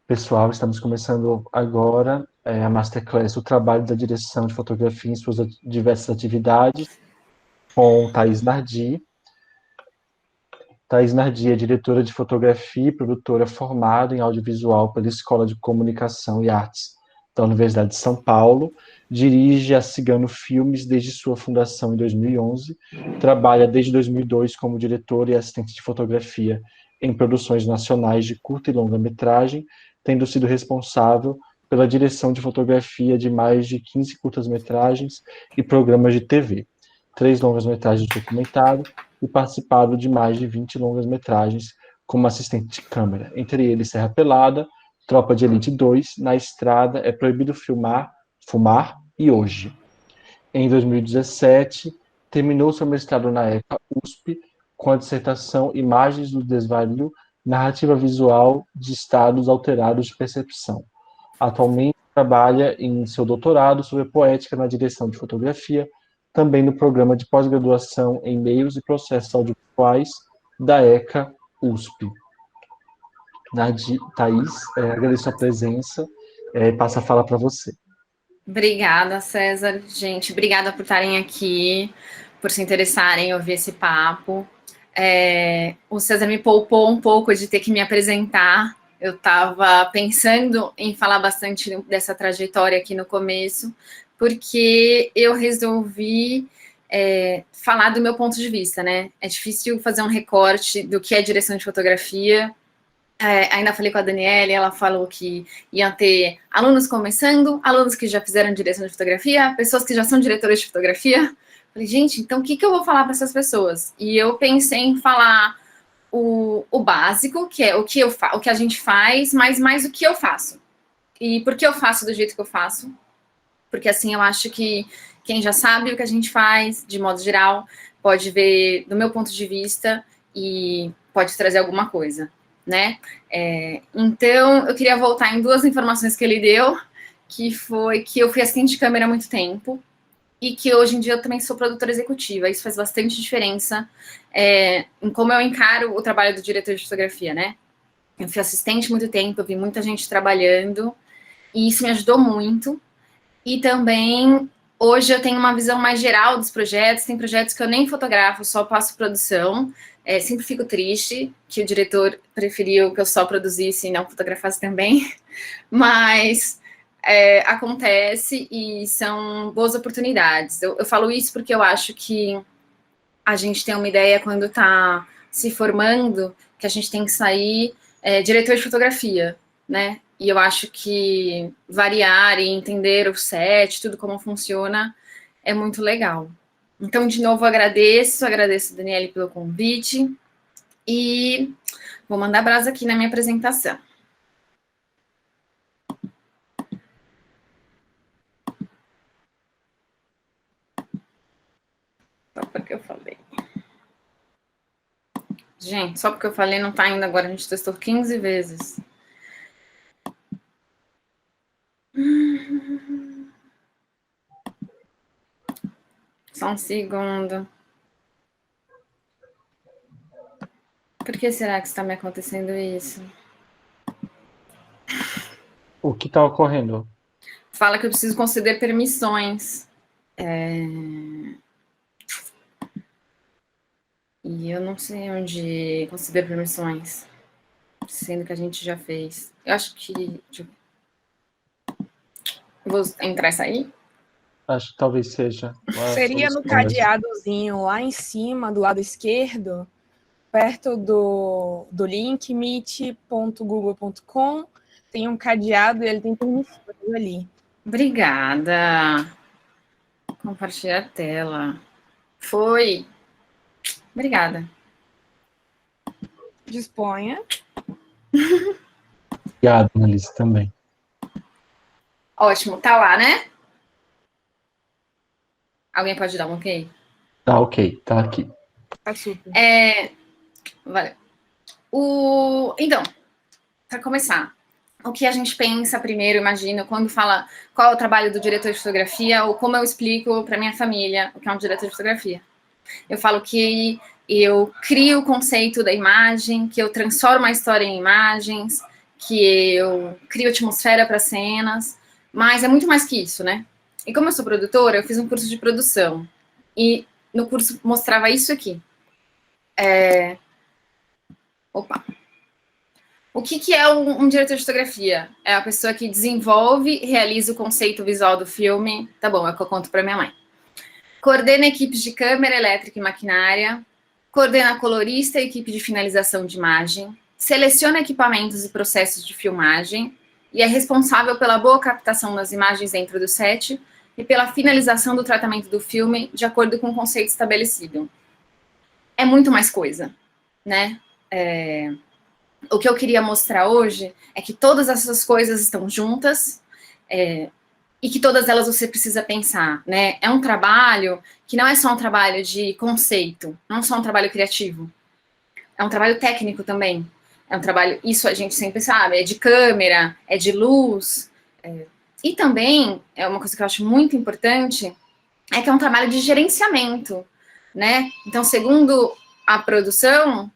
Pessoal, estamos começando agora a Masterclass, o trabalho da direção de fotografia em suas diversas atividades, com Thaís Nardi. Thaís Nardi é diretora de fotografia e produtora formada em audiovisual pela Escola de Comunicação e Artes da Universidade de São Paulo, dirige a Cigano Filmes desde sua fundação em 2011, trabalha desde 2002 como diretora e assistente de fotografia em produções nacionais de curta e longa-metragem, tendo sido responsável pela direção de fotografia de mais de 15 curtas-metragens e programas de TV, 3 longas-metragens de documentário e participado de mais de 20 longas-metragens como assistente de câmera, entre eles Serra Pelada, Tropa de Elite 2, Na Estrada, É Proibido Fumar e Hoje. Em 2017, terminou seu mestrado na ECA USP com a dissertação Imagens do Desvario, Narrativa Visual de Estados Alterados de Percepção. Atualmente trabalha em seu doutorado sobre poética na direção de fotografia, também no programa de pós-graduação em meios e processos audiovisuais da ECA USP. Thaís, agradeço a presença, passo a fala para você. Obrigada, César. Gente, obrigada por estarem aqui, por se interessarem em ouvir esse papo. O César me poupou um pouco de ter que me apresentar. Eu estava pensando em falar bastante dessa trajetória aqui no começo, porque eu resolvi falar do meu ponto de vista, né? É difícil fazer um recorte do que é direção de fotografia. Ainda falei com a Daniela, ela falou que iam ter alunos começando, alunos que já fizeram direção de fotografia, pessoas que já são diretoras de fotografia. Falei, gente, então o que eu vou falar para essas pessoas? E eu pensei em falar o básico, que é o que a gente faz, mas mais o que eu faço. E por que eu faço do jeito que eu faço? Porque assim, eu acho que quem já sabe o que a gente faz, de modo geral, pode ver do meu ponto de vista e pode trazer alguma coisa, né? Então, eu queria voltar em duas informações que ele deu, que foi que eu fui assistente de câmera há muito tempo e que hoje em dia eu também sou produtora executiva. Isso faz bastante diferença em como eu encaro o trabalho do diretor de fotografia, né? Eu fui assistente há muito tempo, eu vi muita gente trabalhando e isso me ajudou muito. E também, hoje eu tenho uma visão mais geral dos projetos. Tem projetos que eu nem fotografo, só passo produção. Sempre fico triste que o diretor preferiu que eu só produzisse e não fotografasse também. Mas acontece e são boas oportunidades. Eu falo isso porque eu acho que a gente tem uma ideia quando está se formando que a gente tem que sair diretor de fotografia, né? E eu acho que variar e entender o set, tudo como funciona, é muito legal. Então, de novo, agradeço a Daniele pelo convite e vou mandar brasa aqui na minha apresentação. Só porque eu falei. Gente, só porque eu falei não tá indo agora, a gente testou 15 vezes. Só um segundo. Por que será que está me acontecendo isso? O que está ocorrendo? Fala que eu preciso conceder permissões. E eu não sei onde conceder permissões, sendo que a gente já fez. Eu acho que... Vou entrar e sair? Acho que talvez seja. Seria no cadeadozinho lá em cima, do lado esquerdo, perto do link meet.google.com, tem um cadeado e ele tem permissões ali. Obrigada. Compartilhar a tela. Foi. Obrigada. Disponha. Obrigado, Annalise, também. Ótimo, tá lá, né? Alguém pode dar um ok? Tá ok, tá aqui. Tá super. Valeu. Então, para começar, o que a gente pensa primeiro, imagino, quando fala qual é o trabalho do diretor de fotografia, ou como eu explico para minha família o que é um diretor de fotografia. Eu falo que eu crio o conceito da imagem, que eu transformo a história em imagens, que eu crio atmosfera para cenas, mas é muito mais que isso, né? E como eu sou produtora, eu fiz um curso de produção. E no curso mostrava isso aqui. Opa! O que é um diretor de fotografia? É a pessoa que desenvolve e realiza o conceito visual do filme. Tá bom, é o que eu conto para minha mãe. Coordena equipes de câmera, elétrica e maquinária. Coordena colorista e equipe de finalização de imagem. Seleciona equipamentos e processos de filmagem. E é responsável pela boa captação das imagens dentro do set e pela finalização do tratamento do filme de acordo com o conceito estabelecido. É muito mais coisa, né? O que eu queria mostrar hoje é que todas essas coisas estão juntas e que todas elas você precisa pensar, né? É um trabalho que não é só um trabalho de conceito, não é só um trabalho criativo, é um trabalho técnico também. É um trabalho, isso a gente sempre sabe, é de câmera, é de luz, e também, é uma coisa que eu acho muito importante, é que é um trabalho de gerenciamento, né? Então, segundo a produção,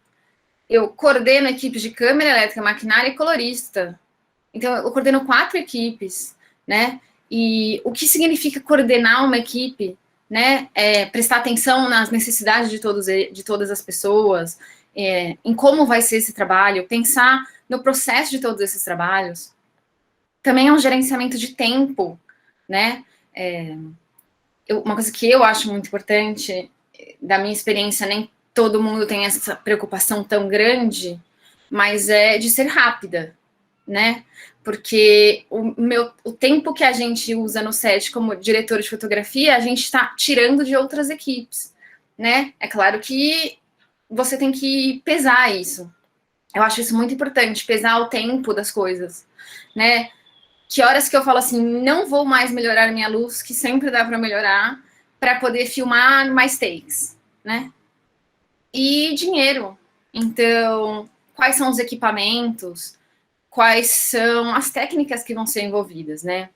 eu coordeno equipes de câmera, elétrica, maquinária e colorista. Então, eu coordeno 4 equipes, né? E o que significa coordenar uma equipe, né? É prestar atenção nas necessidades de todas as pessoas, em como vai ser esse trabalho, pensar no processo de todos esses trabalhos. Também é um gerenciamento de tempo, né? Uma coisa que eu acho muito importante, da minha experiência, nem todo mundo tem essa preocupação tão grande, mas é de ser rápida, né? Porque o tempo que a gente usa no set como diretor de fotografia, a gente está tirando de outras equipes, né? É claro que você tem que pesar isso. Eu acho isso muito importante, pesar o tempo das coisas, né? Que horas que eu falo assim, não vou mais melhorar minha luz, que sempre dá para melhorar, para poder filmar mais takes, né? E dinheiro. Então, quais são os equipamentos? Quais são as técnicas que vão ser envolvidas, né?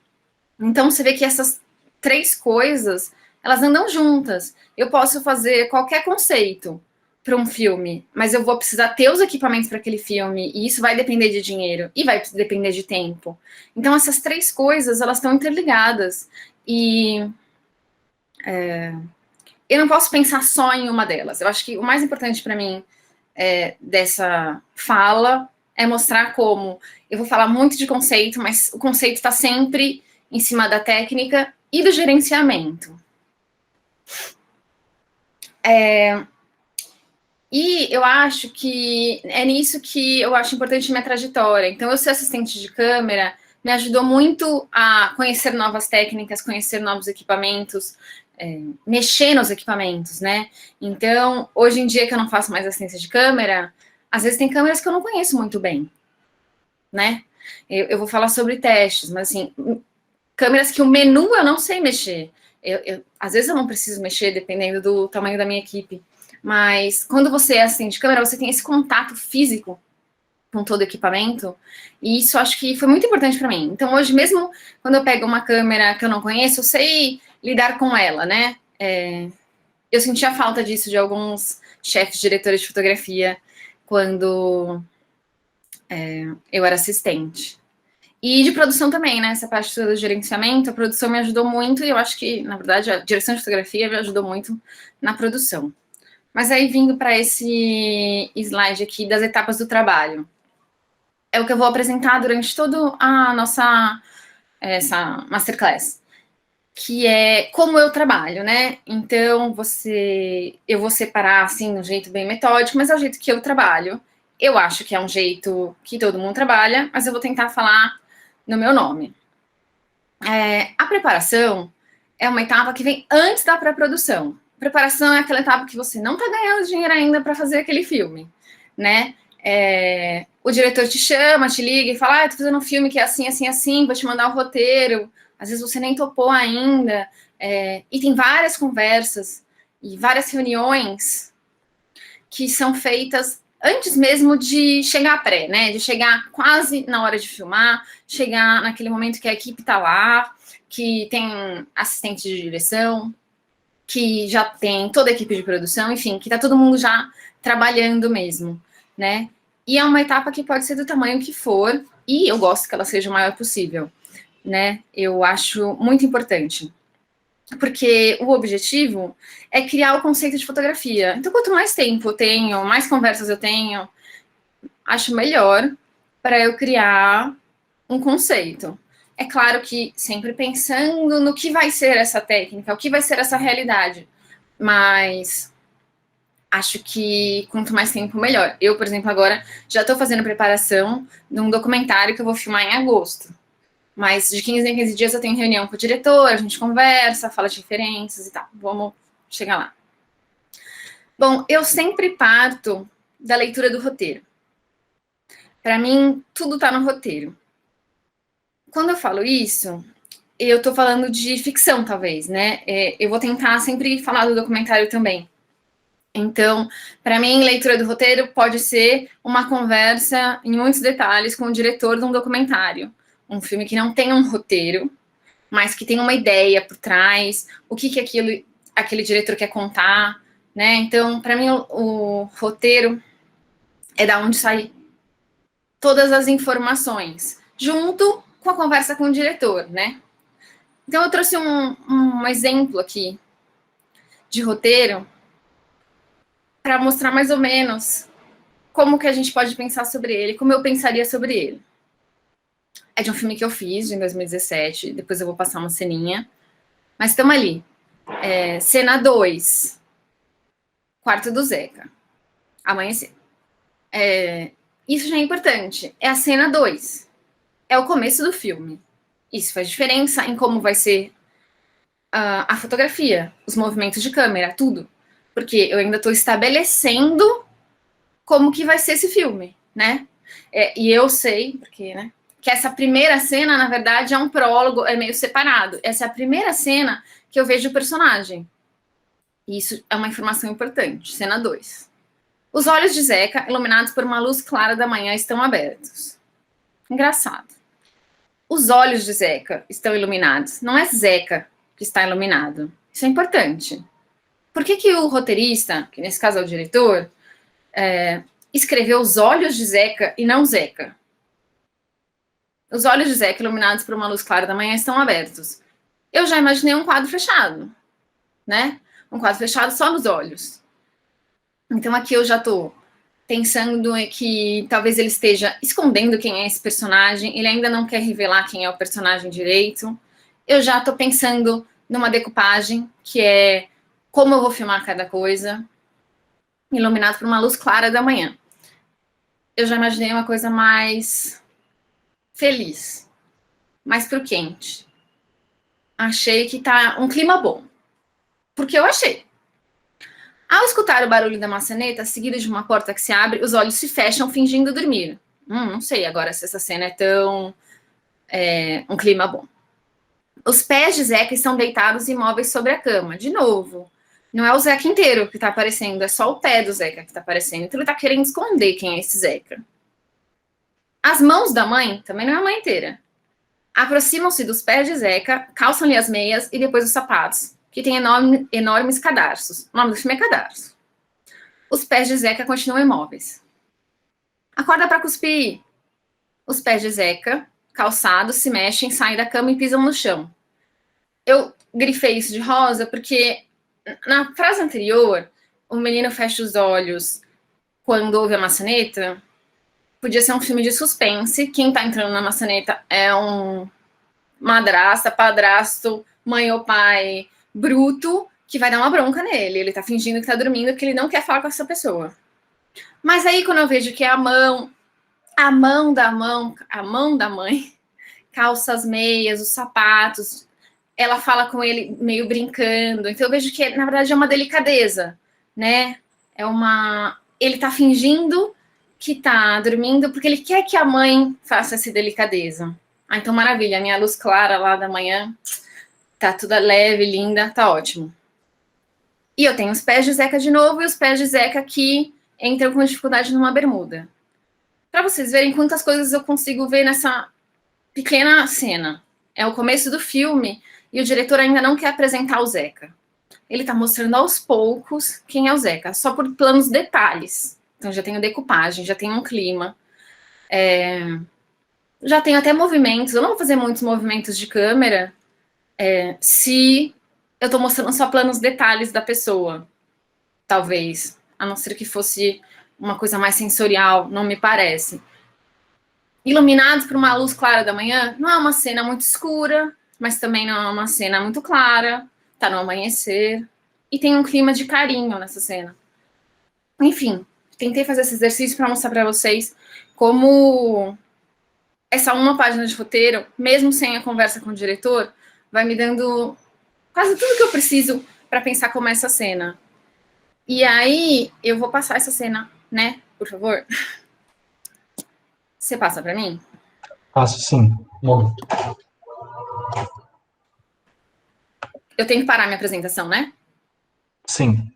Então, você vê que essas 3 coisas, elas andam juntas. Eu posso fazer qualquer conceito para um filme, mas eu vou precisar ter os equipamentos para aquele filme, e isso vai depender de dinheiro, e vai depender de tempo. Então, essas 3 coisas, elas estão interligadas. E eu não posso pensar só em uma delas. Eu acho que o mais importante para mim dessa fala é mostrar como eu vou falar muito de conceito, mas o conceito está sempre em cima da técnica e do gerenciamento. E eu acho que é nisso que eu acho importante minha trajetória. Então, eu ser assistente de câmera me ajudou muito a conhecer novas técnicas, conhecer novos equipamentos, mexer nos equipamentos, né? Então, hoje em dia que eu não faço mais assistência de câmera, às vezes tem câmeras que eu não conheço muito bem, né? Eu vou falar sobre testes, mas assim, câmeras que o menu eu não sei mexer. Às vezes eu não preciso mexer, dependendo do tamanho da minha equipe. Mas quando você é assistente de câmera, você tem esse contato físico com todo o equipamento, e isso acho que foi muito importante para mim. Então, hoje mesmo, quando eu pego uma câmera que eu não conheço, eu sei lidar com ela, né? Eu sentia falta disso de alguns chefes, diretores de fotografia, quando eu era assistente. E de produção também, né? Essa parte do gerenciamento, a produção me ajudou muito, e eu acho que, na verdade, a direção de fotografia me ajudou muito na produção. Mas aí, vindo para esse slide aqui das etapas do trabalho, é o que eu vou apresentar durante toda a nossa essa masterclass, que é como eu trabalho, né? Então, eu vou separar, assim, de um jeito bem metódico, mas é o jeito que eu trabalho. Eu acho que é um jeito que todo mundo trabalha, mas eu vou tentar falar no meu nome. A preparação é uma etapa que vem antes da pré-produção. Preparação é aquela etapa que você não está ganhando dinheiro ainda para fazer aquele filme, né? O diretor te chama, te liga e fala, tô fazendo um filme que é assim, assim, assim, vou te mandar o roteiro. Às vezes você nem topou ainda. E tem várias conversas e várias reuniões que são feitas antes mesmo de chegar à pré, né? De chegar quase na hora de filmar, chegar naquele momento que a equipe tá lá, que tem assistente de direção, que já tem toda a equipe de produção, enfim, que tá todo mundo já trabalhando mesmo, né? E é uma etapa que pode ser do tamanho que for, e eu gosto que ela seja o maior possível, né? Eu acho muito importante. Porque o objetivo é criar o conceito de fotografia. Então, quanto mais tempo eu tenho, mais conversas eu tenho, acho melhor para eu criar um conceito. É claro que sempre pensando no que vai ser essa técnica, o que vai ser essa realidade. Mas acho que quanto mais tempo, melhor. Eu, por exemplo, agora já estou fazendo preparação de um documentário que eu vou filmar em agosto. Mas de 15 em 15 dias eu tenho reunião com o diretor, a gente conversa, fala de diferenças e tal. Vamos chegar lá. Bom, eu sempre parto da leitura do roteiro. Para mim, tudo está no roteiro. Quando eu falo isso, eu estou falando de ficção, talvez, né? Eu vou tentar sempre falar do documentário também. Então, para mim, leitura do roteiro pode ser uma conversa em muitos detalhes com o diretor de um documentário. Um filme que não tem um roteiro, mas que tem uma ideia por trás, o que aquele diretor quer contar, né? Então, para mim, o roteiro é da onde sai todas as informações, junto com a conversa com o diretor, né? Então, eu trouxe um exemplo aqui de roteiro para mostrar mais ou menos como que a gente pode pensar sobre ele, como eu pensaria sobre ele. É de um filme que eu fiz, em 2017, depois eu vou passar uma ceninha. Mas estamos ali. Cena 2, quarto do Zeca. Amanhecer. Isso já é importante. É a cena 2. É o começo do filme. Isso faz diferença em como vai ser a fotografia, os movimentos de câmera, tudo. Porque eu ainda estou estabelecendo como que vai ser esse filme, né? E eu sei, porque, né? Que essa primeira cena, na verdade, é um prólogo, é meio separado. Essa é a primeira cena que eu vejo o personagem. E isso é uma informação importante. Cena 2. Os olhos de Zeca, iluminados por uma luz clara da manhã, estão abertos. Engraçado. Os olhos de Zeca estão iluminados. Não é Zeca que está iluminado. Isso é importante. Por que o roteirista, que nesse caso é o diretor, escreveu os olhos de Zeca e não Zeca? Os olhos de Zeca, iluminados por uma luz clara da manhã, estão abertos. Eu já imaginei um quadro fechado, né? Um quadro fechado só nos olhos. Então aqui eu já estou pensando que talvez ele esteja escondendo quem é esse personagem, ele ainda não quer revelar quem é o personagem direito. Eu já estou pensando numa decupagem, que é como eu vou filmar cada coisa, iluminado por uma luz clara da manhã. Eu já imaginei uma coisa mais feliz, mais pro quente. Achei que tá um clima bom. Porque eu achei. Ao escutar o barulho da maçaneta, seguido de uma porta que se abre, os olhos se fecham, fingindo dormir. Não sei agora se essa cena é tão... um clima bom. Os pés de Zeca estão deitados imóveis sobre a cama. De novo, não é o Zeca inteiro que tá aparecendo, é só o pé do Zeca que tá aparecendo. Então ele tá querendo esconder quem é esse Zeca. As mãos da mãe, também não é a mãe inteira, aproximam-se dos pés de Zeca, calçam-lhe as meias e depois os sapatos, que têm enormes cadarços. O nome do filme é Cadarço. Os pés de Zeca continuam imóveis. Acorda para cuspir. Os pés de Zeca, calçados, se mexem, saem da cama e pisam no chão. Eu grifei isso de rosa porque na frase anterior, o menino fecha os olhos quando ouve a maçaneta. Podia ser um filme de suspense. Quem tá entrando na maçaneta é um madrasta, padrasto, mãe ou pai bruto, que vai dar uma bronca nele. Ele tá fingindo que tá dormindo, que ele não quer falar com essa pessoa. Mas aí, quando eu vejo que é a mão da mãe, calça as meias, os sapatos, ela fala com ele meio brincando. Então eu vejo que, na verdade, é uma delicadeza, né? Ele tá fingindo que tá dormindo porque ele quer que a mãe faça essa delicadeza. Então, maravilha, a minha luz clara lá da manhã tá toda leve, linda, tá ótimo. E eu tenho os pés de Zeca de novo e os pés de Zeca que entram com dificuldade numa bermuda. Para vocês verem quantas coisas eu consigo ver nessa pequena cena. É o começo do filme e o diretor ainda não quer apresentar o Zeca. Ele tá mostrando aos poucos quem é o Zeca, só por planos detalhes. Então já tem decupagem, já tem um clima. Já tenho até movimentos, eu não vou fazer muitos movimentos de câmera se eu estou mostrando só planos detalhes da pessoa, talvez, a não ser que fosse uma coisa mais sensorial, não me parece. Iluminados por uma luz clara da manhã, não é uma cena muito escura, mas também não é uma cena muito clara, tá no amanhecer, e tem um clima de carinho nessa cena. Enfim, tentei fazer esse exercício para mostrar para vocês como essa uma página de roteiro, mesmo sem a conversa com o diretor, vai me dando quase tudo que eu preciso para pensar como é essa cena. E aí, eu vou passar essa cena, né? Por favor. Você passa para mim? Passo sim. Um momento. Eu tenho que parar minha apresentação, né? Sim.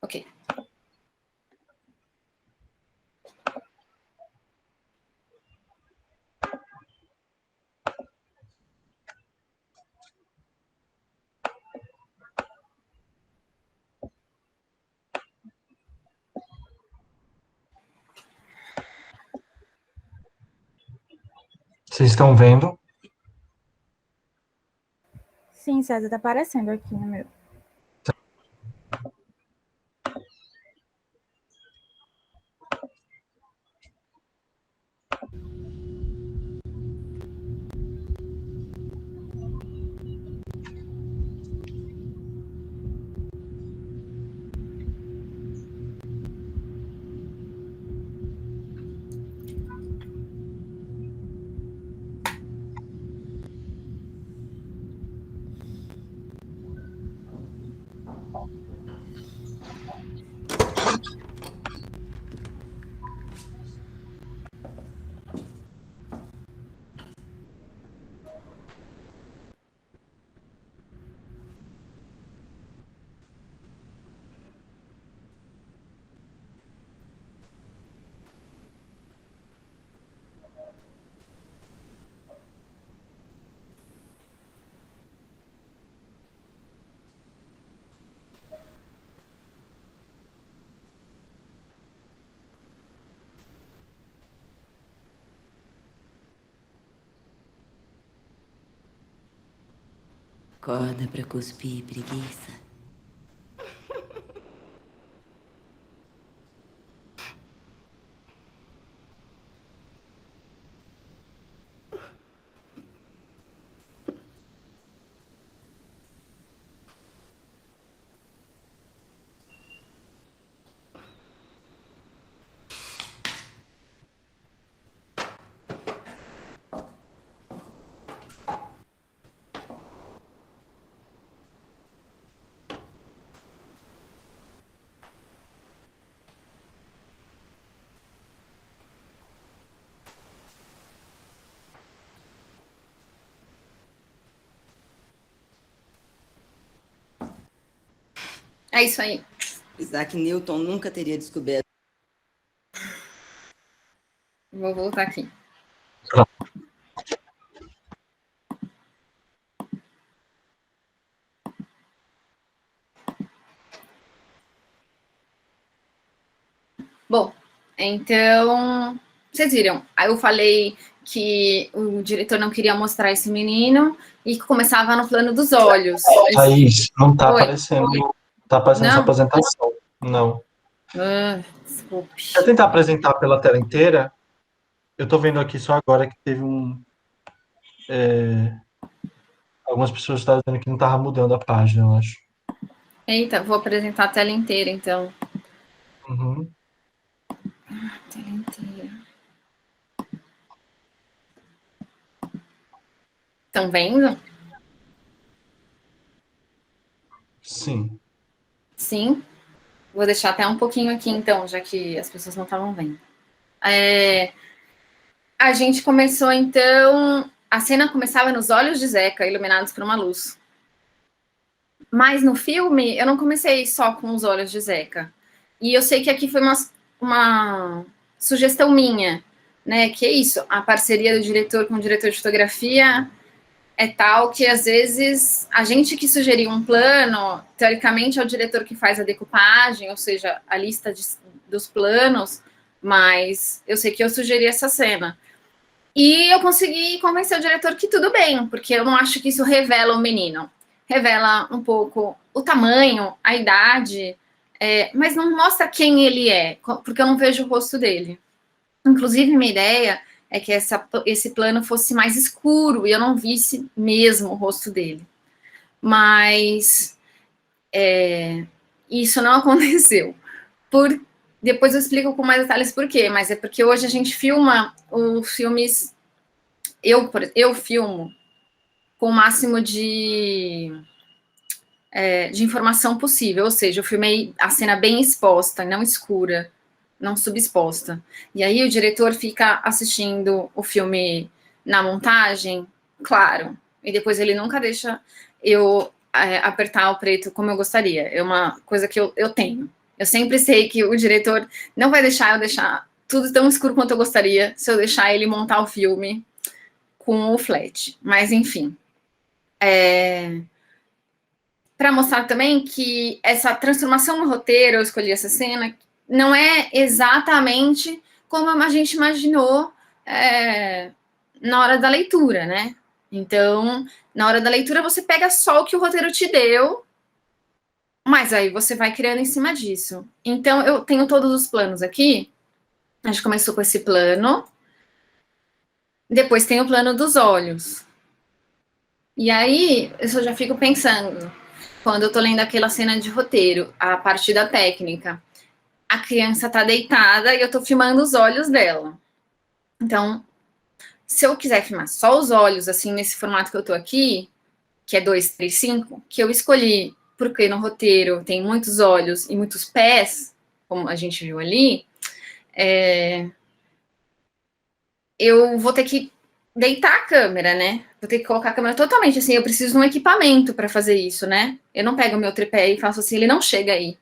Ok. Vocês estão vendo? Sim, César, tá aparecendo aqui no meu. Corda pra cuspir, preguiça. É isso aí. Isaac Newton nunca teria descoberto. Vou voltar aqui. Bom, então, vocês viram. Aí eu falei que o diretor não queria mostrar esse menino e que começava no plano dos olhos. Thaís, não tá Oi. aparecendo. Tá aparecendo essa Não? apresentação. Não. Desculpe. Quer tentar apresentar pela tela inteira? Eu tô vendo aqui só agora que teve algumas pessoas estavam dizendo que não tava mudando a página, eu acho. Eita, vou apresentar a tela inteira, então. Uhum. Tela inteira. Estão vendo? Sim. Sim. Vou deixar até um pouquinho aqui, então, já que as pessoas não estavam vendo. A gente começou, então... A cena começava nos olhos de Zeca, iluminados por uma luz. Mas no filme, eu não comecei só com os olhos de Zeca. E eu sei que aqui foi uma sugestão minha, né? Que é isso, a parceria do diretor com o diretor de fotografia é tal que, às vezes, a gente que sugeriu um plano, teoricamente é o diretor que faz a decupagem, ou seja, a lista dos planos, mas eu sei que eu sugeri essa cena. E eu consegui convencer o diretor que tudo bem, porque eu não acho que isso revela o menino. Revela um pouco o tamanho, a idade, mas não mostra quem ele é, porque eu não vejo o rosto dele. Inclusive, minha ideia é que esse plano fosse mais escuro e eu não visse mesmo o rosto dele. Mas isso não aconteceu. Depois eu explico com mais detalhes por quê, mas é porque hoje a gente filma os filmes. Eu filmo com o máximo de informação possível, ou seja, eu filmei a cena bem exposta, não escura, não subexposta. E aí o diretor fica assistindo o filme na montagem, claro, e depois ele nunca deixa eu apertar o preto como eu gostaria. É uma coisa que eu tenho. Eu sempre sei que o diretor não vai deixar eu deixar tudo tão escuro quanto eu gostaria se eu deixar ele montar o filme com o flat. Mas, enfim. Para mostrar também que essa transformação no roteiro, eu escolhi essa cena, não é exatamente como a gente imaginou na hora da leitura, né? Então, na hora da leitura, você pega só o que o roteiro te deu, mas aí você vai criando em cima disso. Então, eu tenho todos os planos aqui. A gente começou com esse plano. Depois tem o plano dos olhos. E aí, eu já fico pensando, quando eu tô lendo aquela cena de roteiro, a parte da técnica, a criança tá deitada e eu tô filmando os olhos dela. Então, se eu quiser filmar só os olhos, assim, nesse formato que eu tô aqui, que é 2:3:5, que eu escolhi porque no roteiro tem muitos olhos e muitos pés, como a gente viu ali, eu vou ter que deitar a câmera, né? Vou ter que colocar a câmera totalmente assim. Eu preciso de um equipamento para fazer isso, né? Eu não pego o meu tripé e faço assim, ele não chega aí.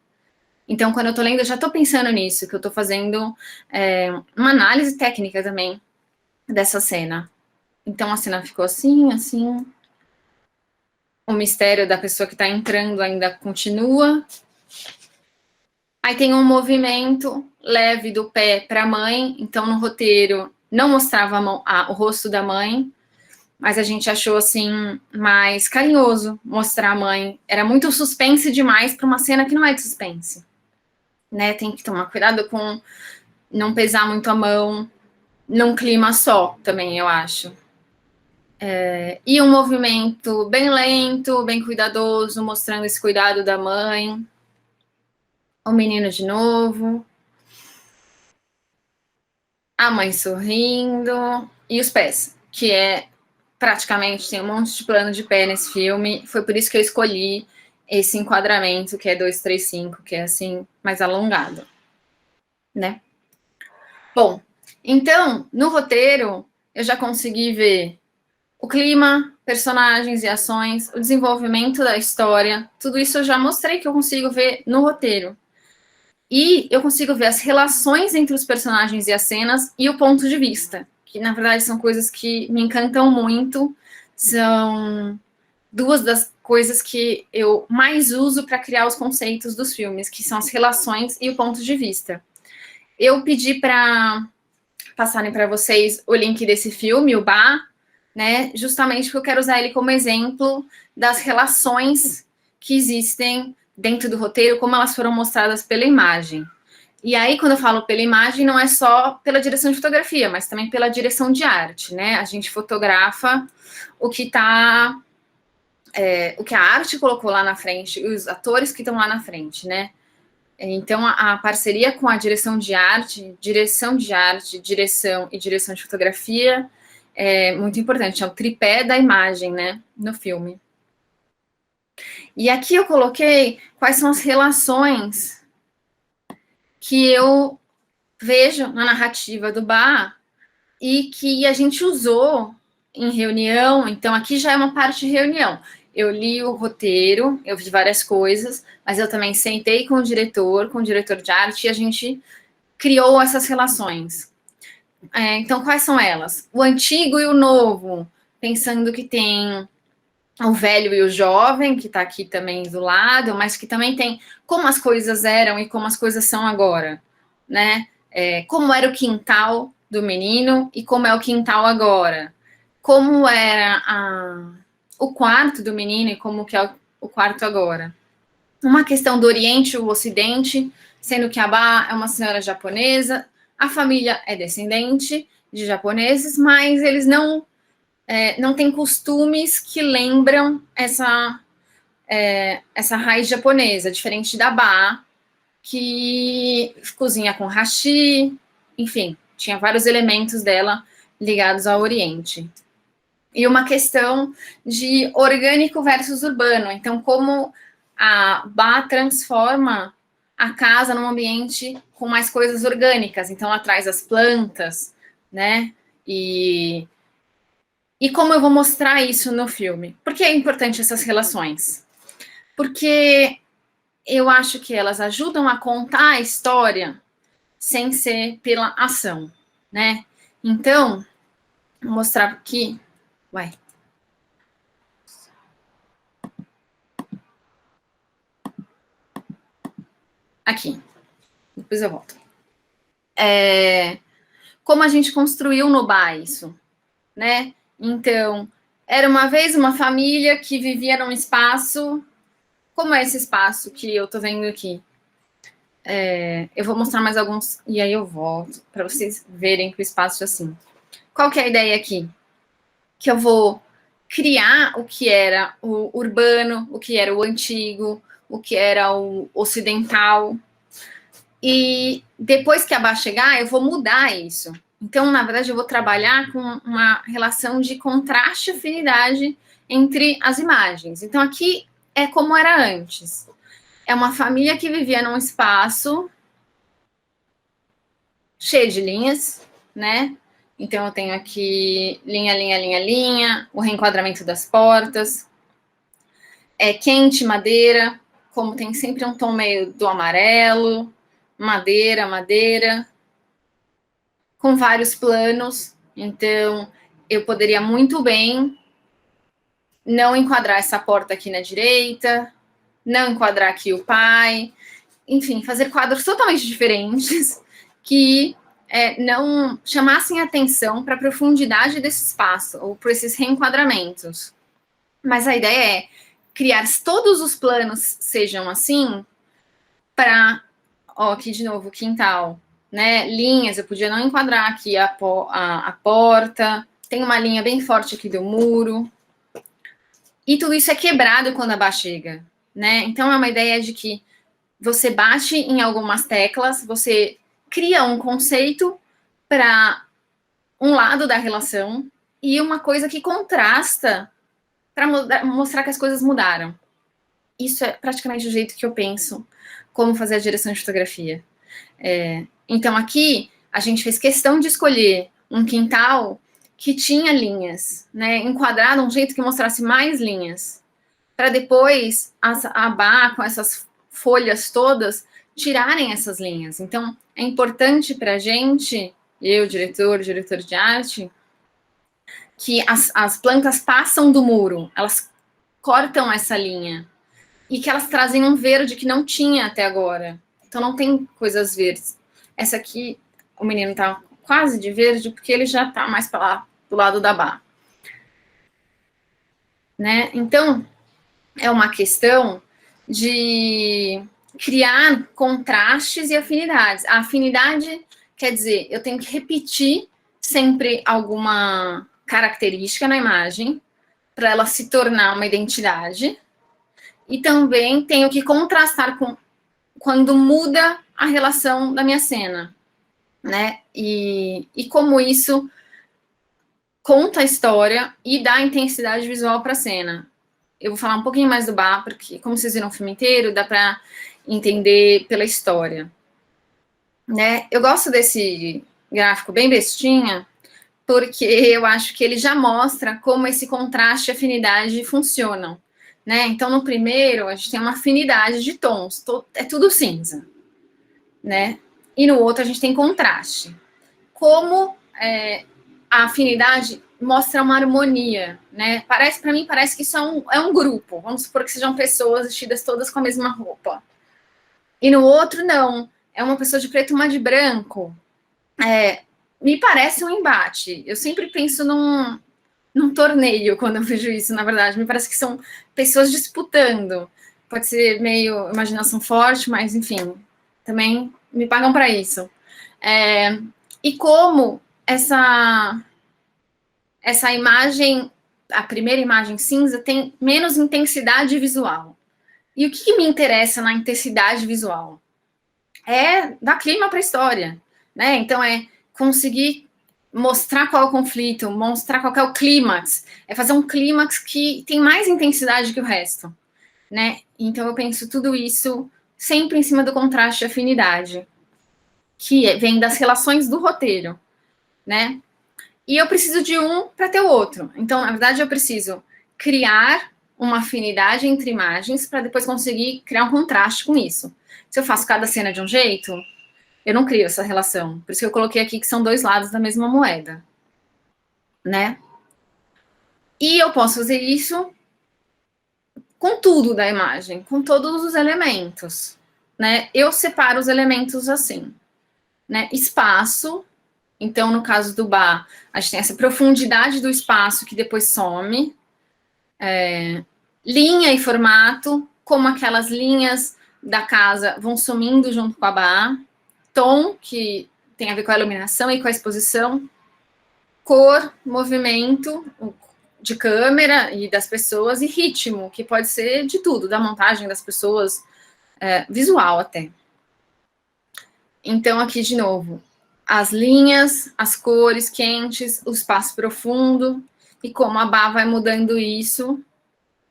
Então, quando eu tô lendo, eu já tô pensando nisso, que eu tô fazendo uma análise técnica também dessa cena. Então, a cena ficou assim, assim. O mistério da pessoa que tá entrando ainda continua. Aí tem um movimento leve do pé para a mãe. Então, no roteiro, não mostrava o rosto da mãe, mas a gente achou, assim, mais carinhoso mostrar a mãe. Era muito suspense demais para uma cena que não é de suspense. Né? Tem que tomar cuidado com não pesar muito a mão num clima só, também, eu acho. E um movimento bem lento, bem cuidadoso, mostrando esse cuidado da mãe. O menino de novo. A mãe sorrindo. E os pés, que praticamente, tem um monte de plano de pé nesse filme. Foi por isso que eu escolhi esse enquadramento, que é 2:3:5, que é assim, mais alongado. Né? Bom, então, no roteiro, eu já consegui ver o clima, personagens e ações, o desenvolvimento da história, tudo isso eu já mostrei que eu consigo ver no roteiro. E eu consigo ver as relações entre os personagens e as cenas e o ponto de vista, que na verdade são coisas que me encantam muito, são duas das coisas que eu mais uso para criar os conceitos dos filmes, que são as relações e o ponto de vista. Eu pedi para passarem para vocês o link desse filme, o Bar, né, justamente porque eu quero usar ele como exemplo das relações que existem dentro do roteiro, como elas foram mostradas pela imagem. E aí, quando eu falo pela imagem, não é só pela direção de fotografia, mas também pela direção de arte, né? A gente fotografa o que está... o que a arte colocou lá na frente, e os atores que estão lá na frente, né? Então, a parceria com a direção de arte, direção e direção de fotografia é muito importante. É o tripé da imagem, né, no filme. E aqui eu coloquei quais são as relações que eu vejo na narrativa do Bar e que a gente usou em reunião. Então, aqui já é uma parte de reunião. Eu li o roteiro, eu vi várias coisas, mas eu também sentei com o diretor de arte, e a gente criou essas relações. Então, quais são elas? O antigo e o novo, pensando que tem o velho e o jovem, que está aqui também do lado, mas que também tem como as coisas eram e como as coisas são agora, né? Como era o quintal do menino e como é o quintal agora. Como era o quarto do menino e como que é o quarto agora. Uma questão do Oriente e o Ocidente, sendo que a Ba é uma senhora japonesa, a família é descendente de japoneses, mas eles não têm costumes que lembram essa raiz japonesa, diferente da Ba, que cozinha com hashi, enfim, tinha vários elementos dela ligados ao Oriente. E uma questão de orgânico versus urbano. Então, como a Ba transforma a casa num ambiente com mais coisas orgânicas. Então, ela traz as plantas, né? E como eu vou mostrar isso no filme? Por que é importante essas relações? Porque eu acho que elas ajudam a contar a história sem ser pela ação, né? Então, vou mostrar aqui. Vai. Aqui. Depois eu volto. Como a gente construiu no Ba isso, né? Então, era uma vez uma família que vivia num espaço. Como é esse espaço que eu tô vendo aqui? Eu vou mostrar mais alguns e aí eu volto para vocês verem que o espaço é assim. Qual que é a ideia aqui? Que eu vou criar o que era o urbano, o que era o antigo, o que era o ocidental. E depois que a Ba chegar, eu vou mudar isso. Então, na verdade, eu vou trabalhar com uma relação de contraste e afinidade entre as imagens. Então, aqui é como era antes. É uma família que vivia num espaço cheio de linhas, né? Então, eu tenho aqui linha, linha, linha, linha, o reenquadramento das portas. É quente, madeira, como tem sempre um tom meio do amarelo, madeira, madeira, com vários planos. Então, eu poderia muito bem não enquadrar essa porta aqui na direita, não enquadrar aqui o pai, enfim, fazer quadros totalmente diferentes que não chamassem atenção para a profundidade desse espaço ou para esses reenquadramentos. Mas a ideia é criar todos os planos sejam assim para, aqui de novo, quintal, né? Linhas, eu podia não enquadrar aqui a porta, tem uma linha bem forte aqui do muro. E tudo isso é quebrado quando a Ba chega, né? Então é uma ideia de que você bate em algumas teclas, você cria um conceito para um lado da relação e uma coisa que contrasta para mostrar que as coisas mudaram. Isso é praticamente o jeito que eu penso como fazer a direção de fotografia. Então, aqui, a gente fez questão de escolher um quintal que tinha linhas, né, enquadrado de um jeito que mostrasse mais linhas, para depois a Ba, com essas folhas todas, tirarem essas linhas. Então, é importante para a gente, eu, diretor de arte, que as plantas passam do muro, elas cortam essa linha, e que elas trazem um verde que não tinha até agora. Então, não tem coisas verdes. Essa aqui, o menino tá quase de verde, porque ele já tá mais para lá, do lado da Ba. Né? Então, é uma questão de criar contrastes e afinidades. A afinidade quer dizer, eu tenho que repetir sempre alguma característica na imagem, para ela se tornar uma identidade, e também tenho que contrastar com quando muda a relação da minha cena, né? E como isso conta a história e dá intensidade visual para a cena. Eu vou falar um pouquinho mais do Ba, porque, como vocês viram o filme inteiro, dá para entender pela história. Né? Eu gosto desse gráfico bem bestinha, porque eu acho que ele já mostra como esse contraste e afinidade funcionam. Né? Então, no primeiro, a gente tem uma afinidade de tons, é tudo cinza. Né? E no outro, a gente tem contraste. Como a afinidade mostra uma harmonia, né? Para mim, parece que isso é um grupo. Vamos supor que sejam pessoas vestidas todas com a mesma roupa. E no outro, não. É uma pessoa de preto e uma de branco. me parece um embate. Eu sempre penso num torneio quando eu vejo isso, na verdade. Me parece que são pessoas disputando. Pode ser meio imaginação forte, mas, enfim, também me pagam para isso. E como essa imagem, a primeira imagem cinza, tem menos intensidade visual. E o que me interessa na intensidade visual? É dar clima para a história, né? Então, é conseguir mostrar qual é o conflito, mostrar qual é o clímax, é fazer um clímax que tem mais intensidade que o resto, né? Então, eu penso tudo isso sempre em cima do contraste e afinidade, que vem das relações do roteiro, né? E eu preciso de um para ter o outro. Então, na verdade, eu preciso criar uma afinidade entre imagens para depois conseguir criar um contraste com isso. Se eu faço cada cena de um jeito, eu não crio essa relação. Por isso que eu coloquei aqui que são dois lados da mesma moeda, né? E eu posso fazer isso com tudo da imagem, com todos os elementos, né? Eu separo os elementos assim, né? Espaço. Então, no caso do bar, a gente tem essa profundidade do espaço que depois some. Linha e formato, como aquelas linhas da casa vão sumindo junto com a bar. Tom, que tem a ver com a iluminação e com a exposição. Cor, movimento de câmera e das pessoas. E ritmo, que pode ser de tudo, da montagem das pessoas, visual até. Então, aqui de novo, as linhas, as cores quentes, o espaço profundo, e como a Bá vai mudando isso.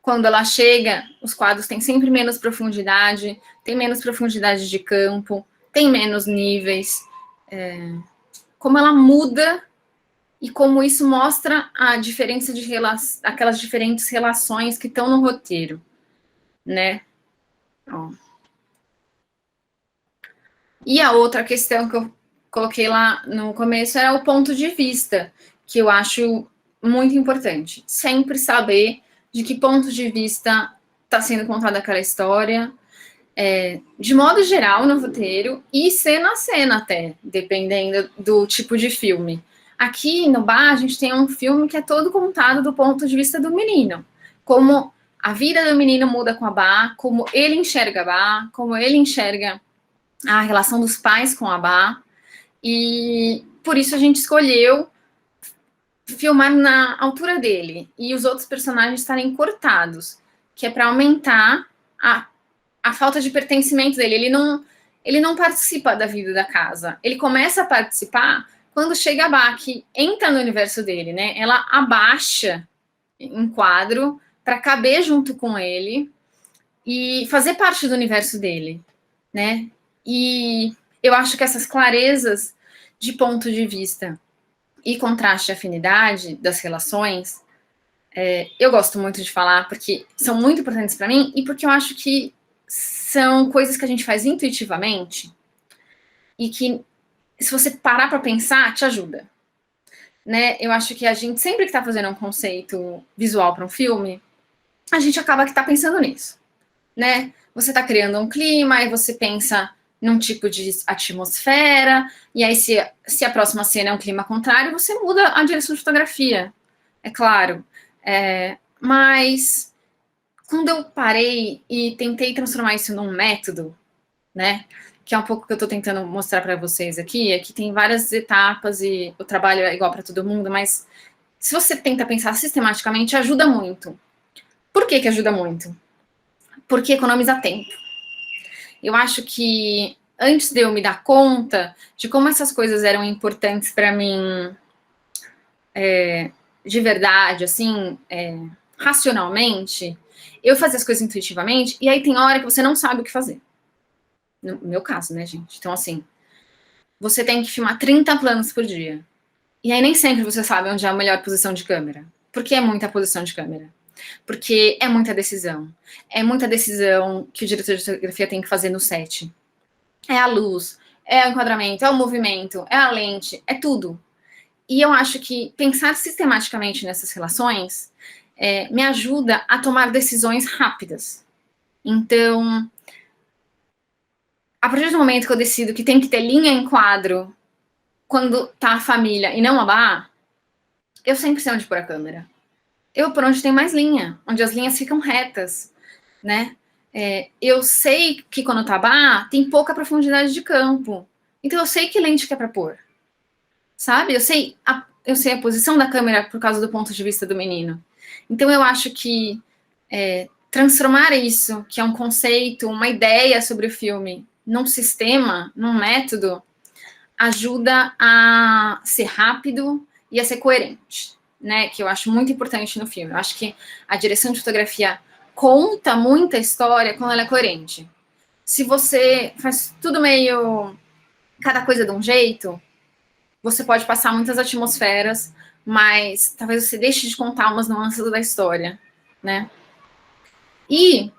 Quando ela chega, os quadros têm sempre menos profundidade, tem menos profundidade de campo, tem menos níveis. Como ela muda e como isso mostra a diferença de aquelas diferentes relações que estão no roteiro, né? Ó. E a outra questão que eu coloquei lá no começo era o ponto de vista, que eu acho muito importante. Sempre saber de que ponto de vista está sendo contada aquela história, de modo geral no roteiro, e cena a cena até, dependendo do tipo de filme. Aqui no bar, a gente tem um filme que é todo contado do ponto de vista do menino, como a vida do menino muda com a Bá, como ele enxerga a Bá, como ele enxerga a relação dos pais com a Bá, e por isso a gente escolheu filmar na altura dele e os outros personagens estarem cortados, que é para aumentar a falta de pertencimento dele. Ele não participa da vida da casa. Ele começa a participar quando chega a Bá, que entra no universo dele, né? Ela abaixa em quadro para caber junto com ele e fazer parte do universo dele, né? E eu acho que essas clarezas de ponto de vista e contraste e afinidade das relações, eu gosto muito de falar, porque são muito importantes para mim e porque eu acho que são coisas que a gente faz intuitivamente e que, se você parar para pensar, te ajuda, né? Eu acho que a gente, sempre que está fazendo um conceito visual para um filme, a gente acaba que está pensando nisso, né? Você está criando um clima, aí você pensa num tipo de atmosfera, e aí se a próxima cena é um clima contrário, você muda a direção de fotografia, é claro. Mas quando eu parei e tentei transformar isso num método, né, que é um pouco o que eu estou tentando mostrar para vocês aqui, é que tem várias etapas e o trabalho é igual para todo mundo, mas se você tenta pensar sistematicamente, ajuda muito. Por que ajuda muito? Porque economiza tempo. Eu acho que antes de eu me dar conta de como essas coisas eram importantes para mim, de verdade, assim, racionalmente, eu fazia as coisas intuitivamente, e aí tem hora que você não sabe o que fazer. No meu caso, né, gente? Então, assim, você tem que filmar 30 planos por dia. E aí nem sempre você sabe onde é a melhor posição de câmera. Porque é muita posição de câmera. Porque é muita decisão. É muita decisão que o diretor de fotografia tem que fazer no set. É a luz, é o enquadramento, é o movimento, é a lente, é tudo. E eu acho que pensar sistematicamente nessas relações me ajuda a tomar decisões rápidas. Então, a partir do momento que eu decido que tem que ter linha em quadro quando tá a família e não a Bá, eu sempre sei onde pôr a câmera. Eu por onde tem mais linha, onde as linhas ficam retas, né? Eu sei que quando tá Bá, tem pouca profundidade de campo. Então eu sei que lente que é pra pôr. Sabe? Eu sei a posição da câmera por causa do ponto de vista do menino. Então eu acho que transformar isso, que é um conceito, uma ideia sobre o filme, num sistema, num método, ajuda a ser rápido e a ser coerente, né? Que eu acho muito importante no filme. Eu acho que a direção de fotografia conta muita história quando ela é coerente. Se você faz tudo meio... cada coisa de um jeito, você pode passar muitas atmosferas, mas talvez você deixe de contar umas nuances da história, né? E,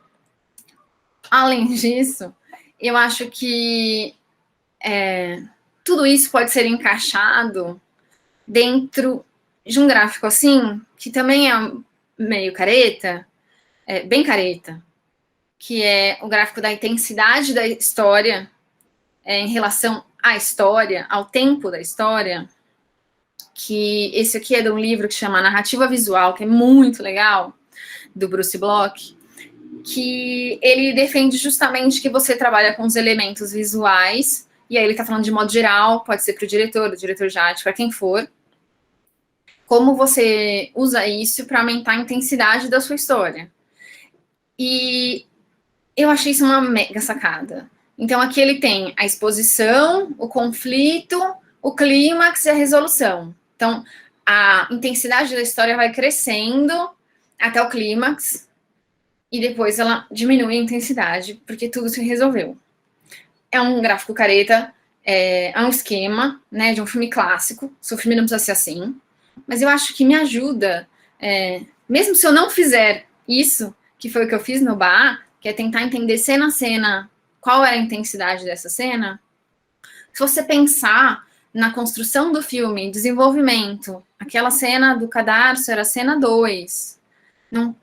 além disso, eu acho que tudo isso pode ser encaixado dentro de um gráfico assim, que também é meio careta, bem careta, que é o gráfico da intensidade da história em relação à história, ao tempo da história, que esse aqui é de um livro que chama Narrativa Visual, que é muito legal, do Bruce Bloch, que ele defende justamente que você trabalha com os elementos visuais, e aí ele está falando de modo geral, pode ser para o diretor de arte, para quem for, como você usa isso para aumentar a intensidade da sua história. E eu achei isso uma mega sacada. Então aqui ele tem a exposição, o conflito, o clímax e a resolução. Então a intensidade da história vai crescendo até o clímax, e depois ela diminui a intensidade, porque tudo se resolveu. É um gráfico careta, é um esquema, né, de um filme clássico. Seu filme não precisa ser assim, mas eu acho que me ajuda, mesmo se eu não fizer isso, que foi o que eu fiz no Bá, que é tentar entender cena a cena qual era a intensidade dessa cena. Se você pensar na construção do filme, desenvolvimento, aquela cena do cadarço era a cena 2,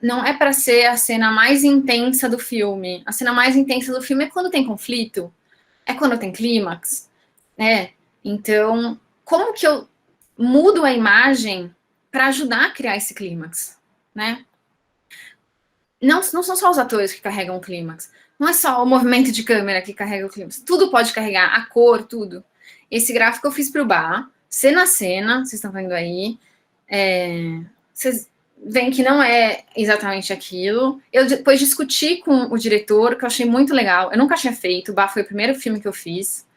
não é para ser a cena mais intensa do filme. A cena mais intensa do filme é quando tem conflito, é quando tem clímax, né? Então, como que eu mudo a imagem para ajudar a criar esse clímax, né? Não são só os atores que carregam o clímax, não é só o movimento de câmera que carrega o clímax, tudo pode carregar, a cor, tudo. Esse gráfico eu fiz para o Bá, cena a cena, vocês estão vendo aí, vocês veem que não é exatamente aquilo. Eu depois discuti com o diretor, que eu achei muito legal, eu nunca tinha feito, o Bá foi o primeiro filme que eu fiz,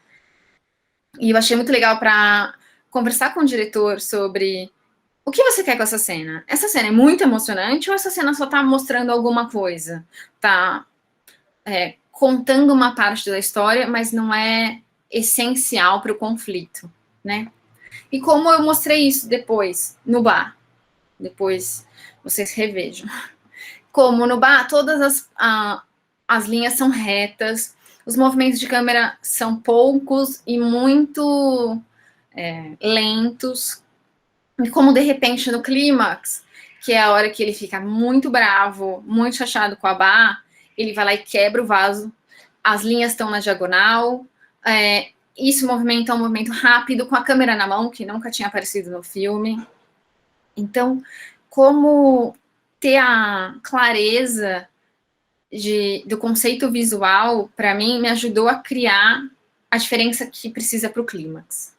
e eu achei muito legal para conversar com o diretor sobre o que você quer com essa cena. Essa cena é muito emocionante ou essa cena só está mostrando alguma coisa? Está contando uma parte da história, mas não é essencial para o conflito, né? E como eu mostrei isso depois, no Bá, depois vocês revejam. Como no Bá, todas as linhas são retas, os movimentos de câmera são poucos e muito lentos, e como de repente no clímax, que é a hora que ele fica muito bravo, muito chateado com a Bá, ele vai lá e quebra o vaso, as linhas estão na diagonal, isso movimento é um movimento rápido, com a câmera na mão, que nunca tinha aparecido no filme. Então, como ter a clareza do conceito visual, para mim, me ajudou a criar a diferença que precisa para o clímax.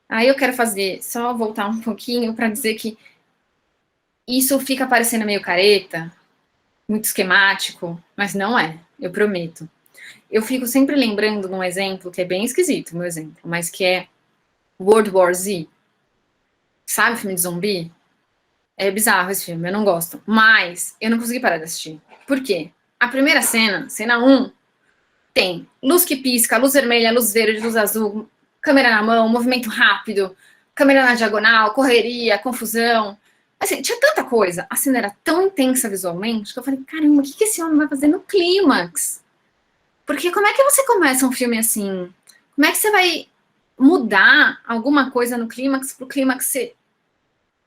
Aí eu quero só voltar um pouquinho para dizer que isso fica parecendo meio careta, muito esquemático, mas não é, eu prometo. Eu fico sempre lembrando de um exemplo que é bem esquisito, meu exemplo, mas que é World War Z. Sabe o filme de zumbi? É bizarro esse filme, eu não gosto. Mas eu não consegui parar de assistir. Por quê? A primeira cena, cena 1, tem luz que pisca, luz vermelha, luz verde, luz azul, câmera na mão, movimento rápido, câmera na diagonal, correria, confusão. Assim, tinha tanta coisa. A cena era tão intensa visualmente que eu falei, caramba, o que esse homem vai fazer no clímax? Porque como é que você começa um filme assim? Como é que você vai mudar alguma coisa no clímax para o clímax ser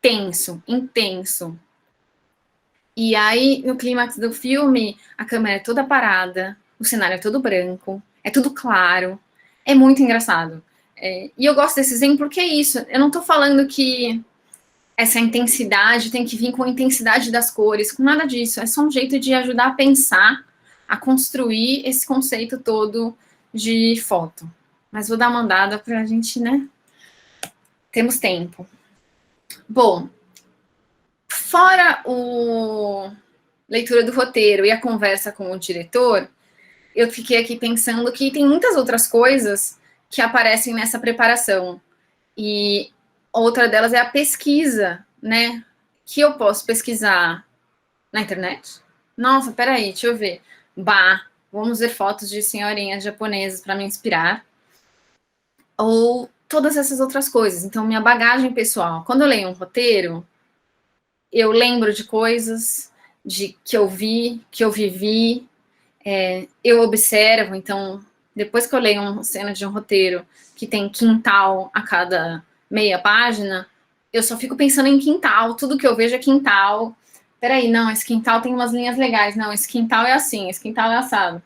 tenso, intenso? E aí, no clímax do filme, a câmera é toda parada, o cenário é todo branco, é tudo claro, é muito engraçado. E eu gosto desse exemplo porque é isso. Eu não estou falando que essa intensidade tem que vir com a intensidade das cores, com nada disso. É só um jeito de ajudar a pensar, a construir esse conceito todo de foto. Mas vou dar uma andada para a gente, né? Temos tempo. Bom, fora a leitura do roteiro e a conversa com o diretor, eu fiquei aqui pensando que tem muitas outras coisas que aparecem nessa preparação. E outra delas é a pesquisa, né? Que eu posso pesquisar na internet. Nossa, peraí, deixa eu ver. Vamos ver fotos de senhorinhas japonesas para me inspirar. Ou todas essas outras coisas. Então, minha bagagem pessoal. Quando eu leio um roteiro, eu lembro de coisas que eu vi, que eu vivi. Eu observo, então, depois que eu leio uma cena de um roteiro que tem quintal a cada meia página, eu só fico pensando em quintal, tudo que eu vejo é quintal. Peraí, não, esse quintal tem umas linhas legais, não, esse quintal é assim, esse quintal é assado.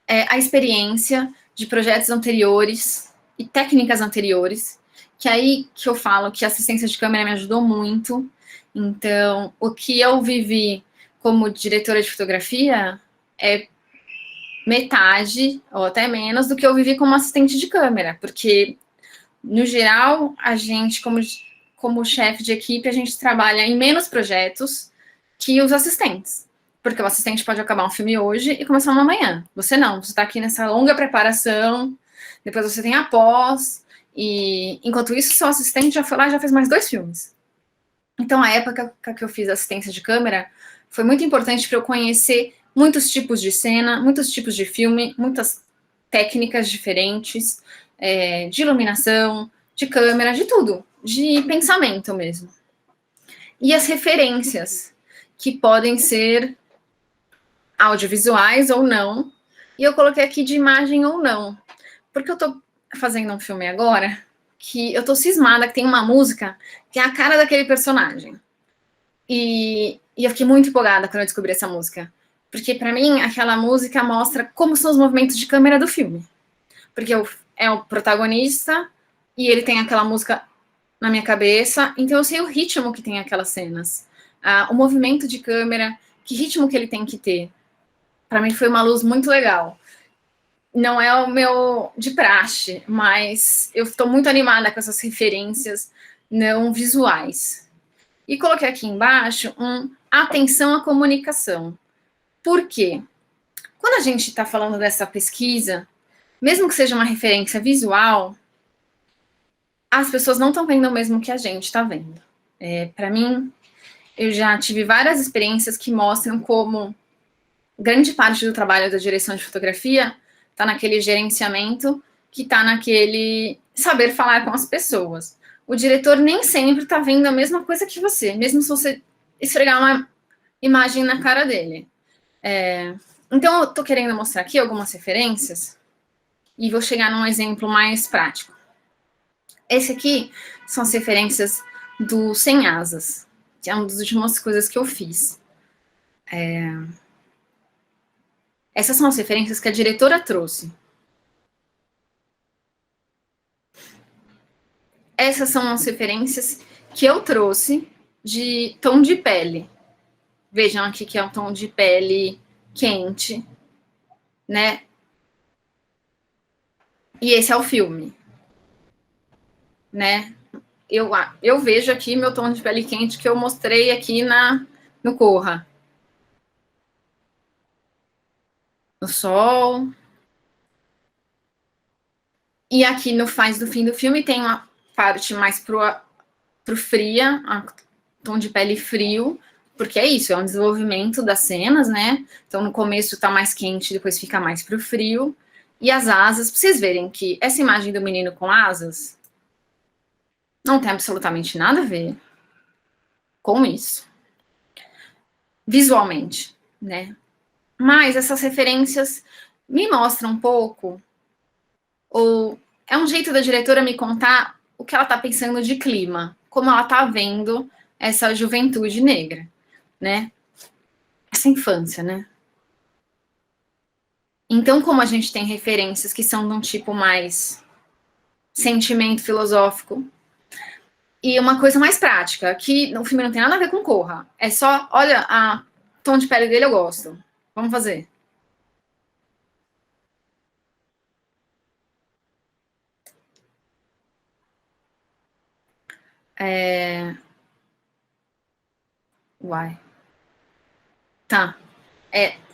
A experiência de projetos anteriores e técnicas anteriores, que é aí que eu falo que a assistência de câmera me ajudou muito. Então, o que eu vivi como diretora de fotografia é metade, ou até menos, do que eu vivi como assistente de câmera, porque, no geral, a gente, como chefe de equipe, a gente trabalha em menos projetos que os assistentes, porque o assistente pode acabar um filme hoje e começar uma amanhã. Você não, você está aqui nessa longa preparação, depois você tem a pós, e enquanto isso, seu assistente já foi lá e já fez mais 2 filmes. Então, a época que eu fiz assistência de câmera foi muito importante para eu conhecer muitos tipos de cena, muitos tipos de filme, muitas técnicas diferentes, de iluminação, de câmera, de tudo, de pensamento mesmo. E as referências, que podem ser audiovisuais ou não, e eu coloquei aqui de imagem ou não, porque eu estou fazendo um filme agora que eu tô cismada que tem uma música que é a cara daquele personagem. E eu fiquei muito empolgada quando eu descobri essa música. Porque, para mim, aquela música mostra como são os movimentos de câmera do filme. Porque é o protagonista e ele tem aquela música na minha cabeça, então eu sei o ritmo que tem aquelas cenas. O movimento de câmera, que ritmo que ele tem que ter. Para mim foi uma luz muito legal. Não é o meu de praxe, mas eu estou muito animada com essas referências não visuais. E coloquei aqui embaixo atenção à comunicação. Por quê? Quando a gente está falando dessa pesquisa, mesmo que seja uma referência visual, as pessoas não estão vendo o mesmo que a gente está vendo. Para mim, eu já tive várias experiências que mostram como grande parte do trabalho da direção de fotografia está naquele gerenciamento, que está naquele saber falar com as pessoas. O diretor nem sempre está vendo a mesma coisa que você, mesmo se você esfregar uma imagem na cara dele. Então, eu estou querendo mostrar aqui algumas referências e vou chegar num exemplo mais prático. Esse aqui são as referências do Sem Asas, que é uma das últimas coisas que eu fiz. Essas são as referências que a diretora trouxe. Essas são as referências que eu trouxe de tom de pele. Vejam aqui que é um tom de pele quente, né? E esse é o filme, né? Eu vejo aqui meu tom de pele quente que eu mostrei aqui no Corra. No sol. E aqui no Faz do Fim do Filme tem uma parte mais pro fria, tom de pele frio, porque é isso, é um desenvolvimento das cenas, né? Então no começo tá mais quente, depois fica mais pro frio. E as asas, pra vocês verem que essa imagem do menino com asas não tem absolutamente nada a ver com isso. Visualmente, né? Mas essas referências me mostram um pouco, ou é um jeito da diretora me contar o que ela está pensando de clima, como ela está vendo essa juventude negra, né? Essa infância, né? Então, como a gente tem referências que são de um tipo mais sentimento filosófico. E uma coisa mais prática, que o filme não tem nada a ver com Corra. É só, olha, a tom de pele dele eu gosto. Vamos fazer. Uai. Tá.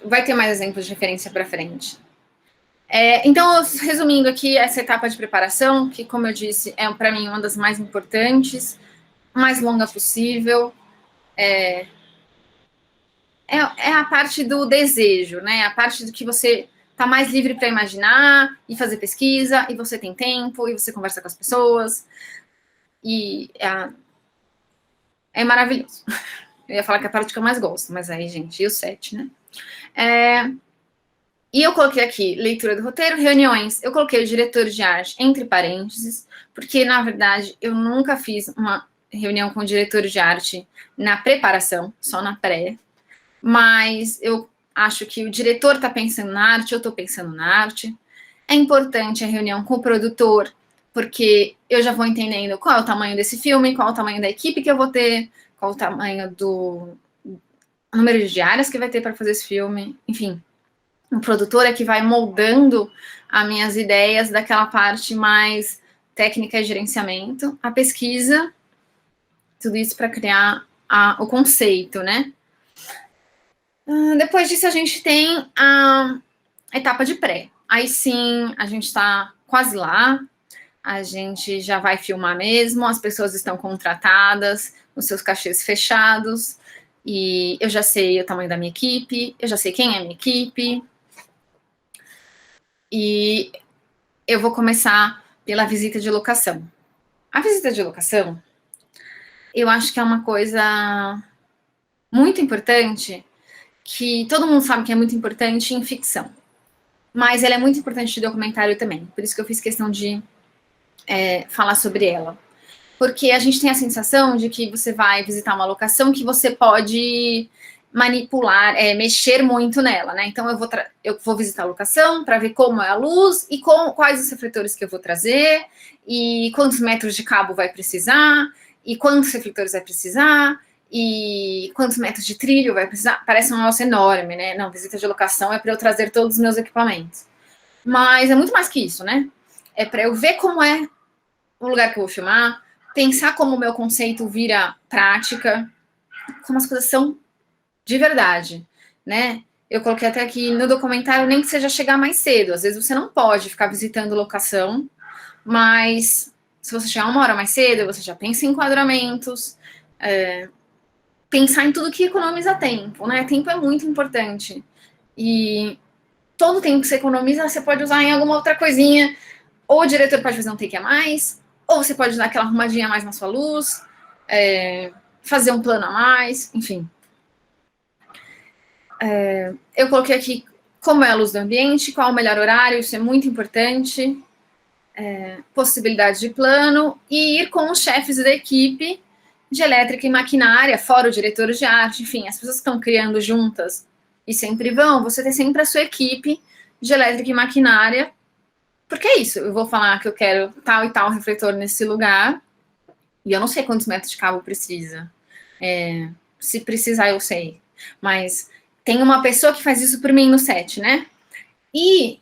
Vai ter mais exemplos de referência para frente. Então, resumindo aqui, essa etapa de preparação, que, como eu disse, é, para mim, uma das mais importantes, mais longa possível, é a parte do desejo, né? A parte do que você está mais livre para imaginar e fazer pesquisa, e você tem tempo, e você conversa com as pessoas, e é maravilhoso. Eu ia falar que é a parte que eu mais gosto, mas aí, gente, e o 7, né? E eu coloquei aqui leitura do roteiro, reuniões. Eu coloquei o diretor de arte entre parênteses, porque, na verdade, eu nunca fiz uma reunião com o diretor de arte na preparação, só na pré. Mas eu acho que o diretor está pensando na arte, eu estou pensando na arte. É importante a reunião com o produtor, porque eu já vou entendendo qual é o tamanho desse filme, qual é o tamanho da equipe que eu vou ter, qual é o tamanho do número de diárias que vai ter para fazer esse filme, enfim. O produtor é que vai moldando as minhas ideias daquela parte mais técnica e gerenciamento, a pesquisa, tudo isso para criar o conceito, né? Depois disso, a gente tem a etapa de pré. Aí sim, a gente está quase lá, a gente já vai filmar mesmo, as pessoas estão contratadas, os seus cachês fechados, e eu já sei o tamanho da minha equipe, eu já sei quem é a minha equipe, e eu vou começar pela visita de locação. A visita de locação, eu acho que é uma coisa muito importante, que todo mundo sabe que é muito importante em ficção, mas ela é muito importante de documentário também, por isso que eu fiz questão de falar sobre ela. Porque a gente tem a sensação de que você vai visitar uma locação que você pode manipular, mexer muito nela, né? Então, eu vou visitar a locação para ver como é a luz e quais os refletores que eu vou trazer, e quantos metros de cabo vai precisar, e quantos refletores vai precisar, e quantos metros de trilho vai precisar. Parece um negócio enorme, né? Não, visita de locação é para eu trazer todos os meus equipamentos. Mas é muito mais que isso, né? É para eu ver como é o lugar que eu vou filmar, pensar como o meu conceito vira prática, como as coisas são de verdade, né? Eu coloquei até aqui no documentário, nem que seja chegar mais cedo. Às vezes você não pode ficar visitando locação, mas se você chegar 1 hora mais cedo, você já pensa em enquadramentos, pensar em tudo que economiza tempo, né? Tempo é muito importante. E todo tempo que você economiza, você pode usar em alguma outra coisinha. Ou o diretor pode fazer um take a mais, ou você pode dar aquela arrumadinha a mais na sua luz, fazer um plano a mais, enfim. Eu coloquei aqui como é a luz do ambiente, qual o melhor horário, isso é muito importante. Possibilidade de plano, e ir com os chefes da equipe de elétrica e maquinária, fora o diretor de arte, enfim, as pessoas que estão criando juntas e sempre vão, você tem sempre a sua equipe de elétrica e maquinária, porque é isso, eu vou falar que eu quero tal e tal refletor nesse lugar, e eu não sei quantos metros de cabo precisa. Se precisar, eu sei. Mas tem uma pessoa que faz isso por mim no set, né? E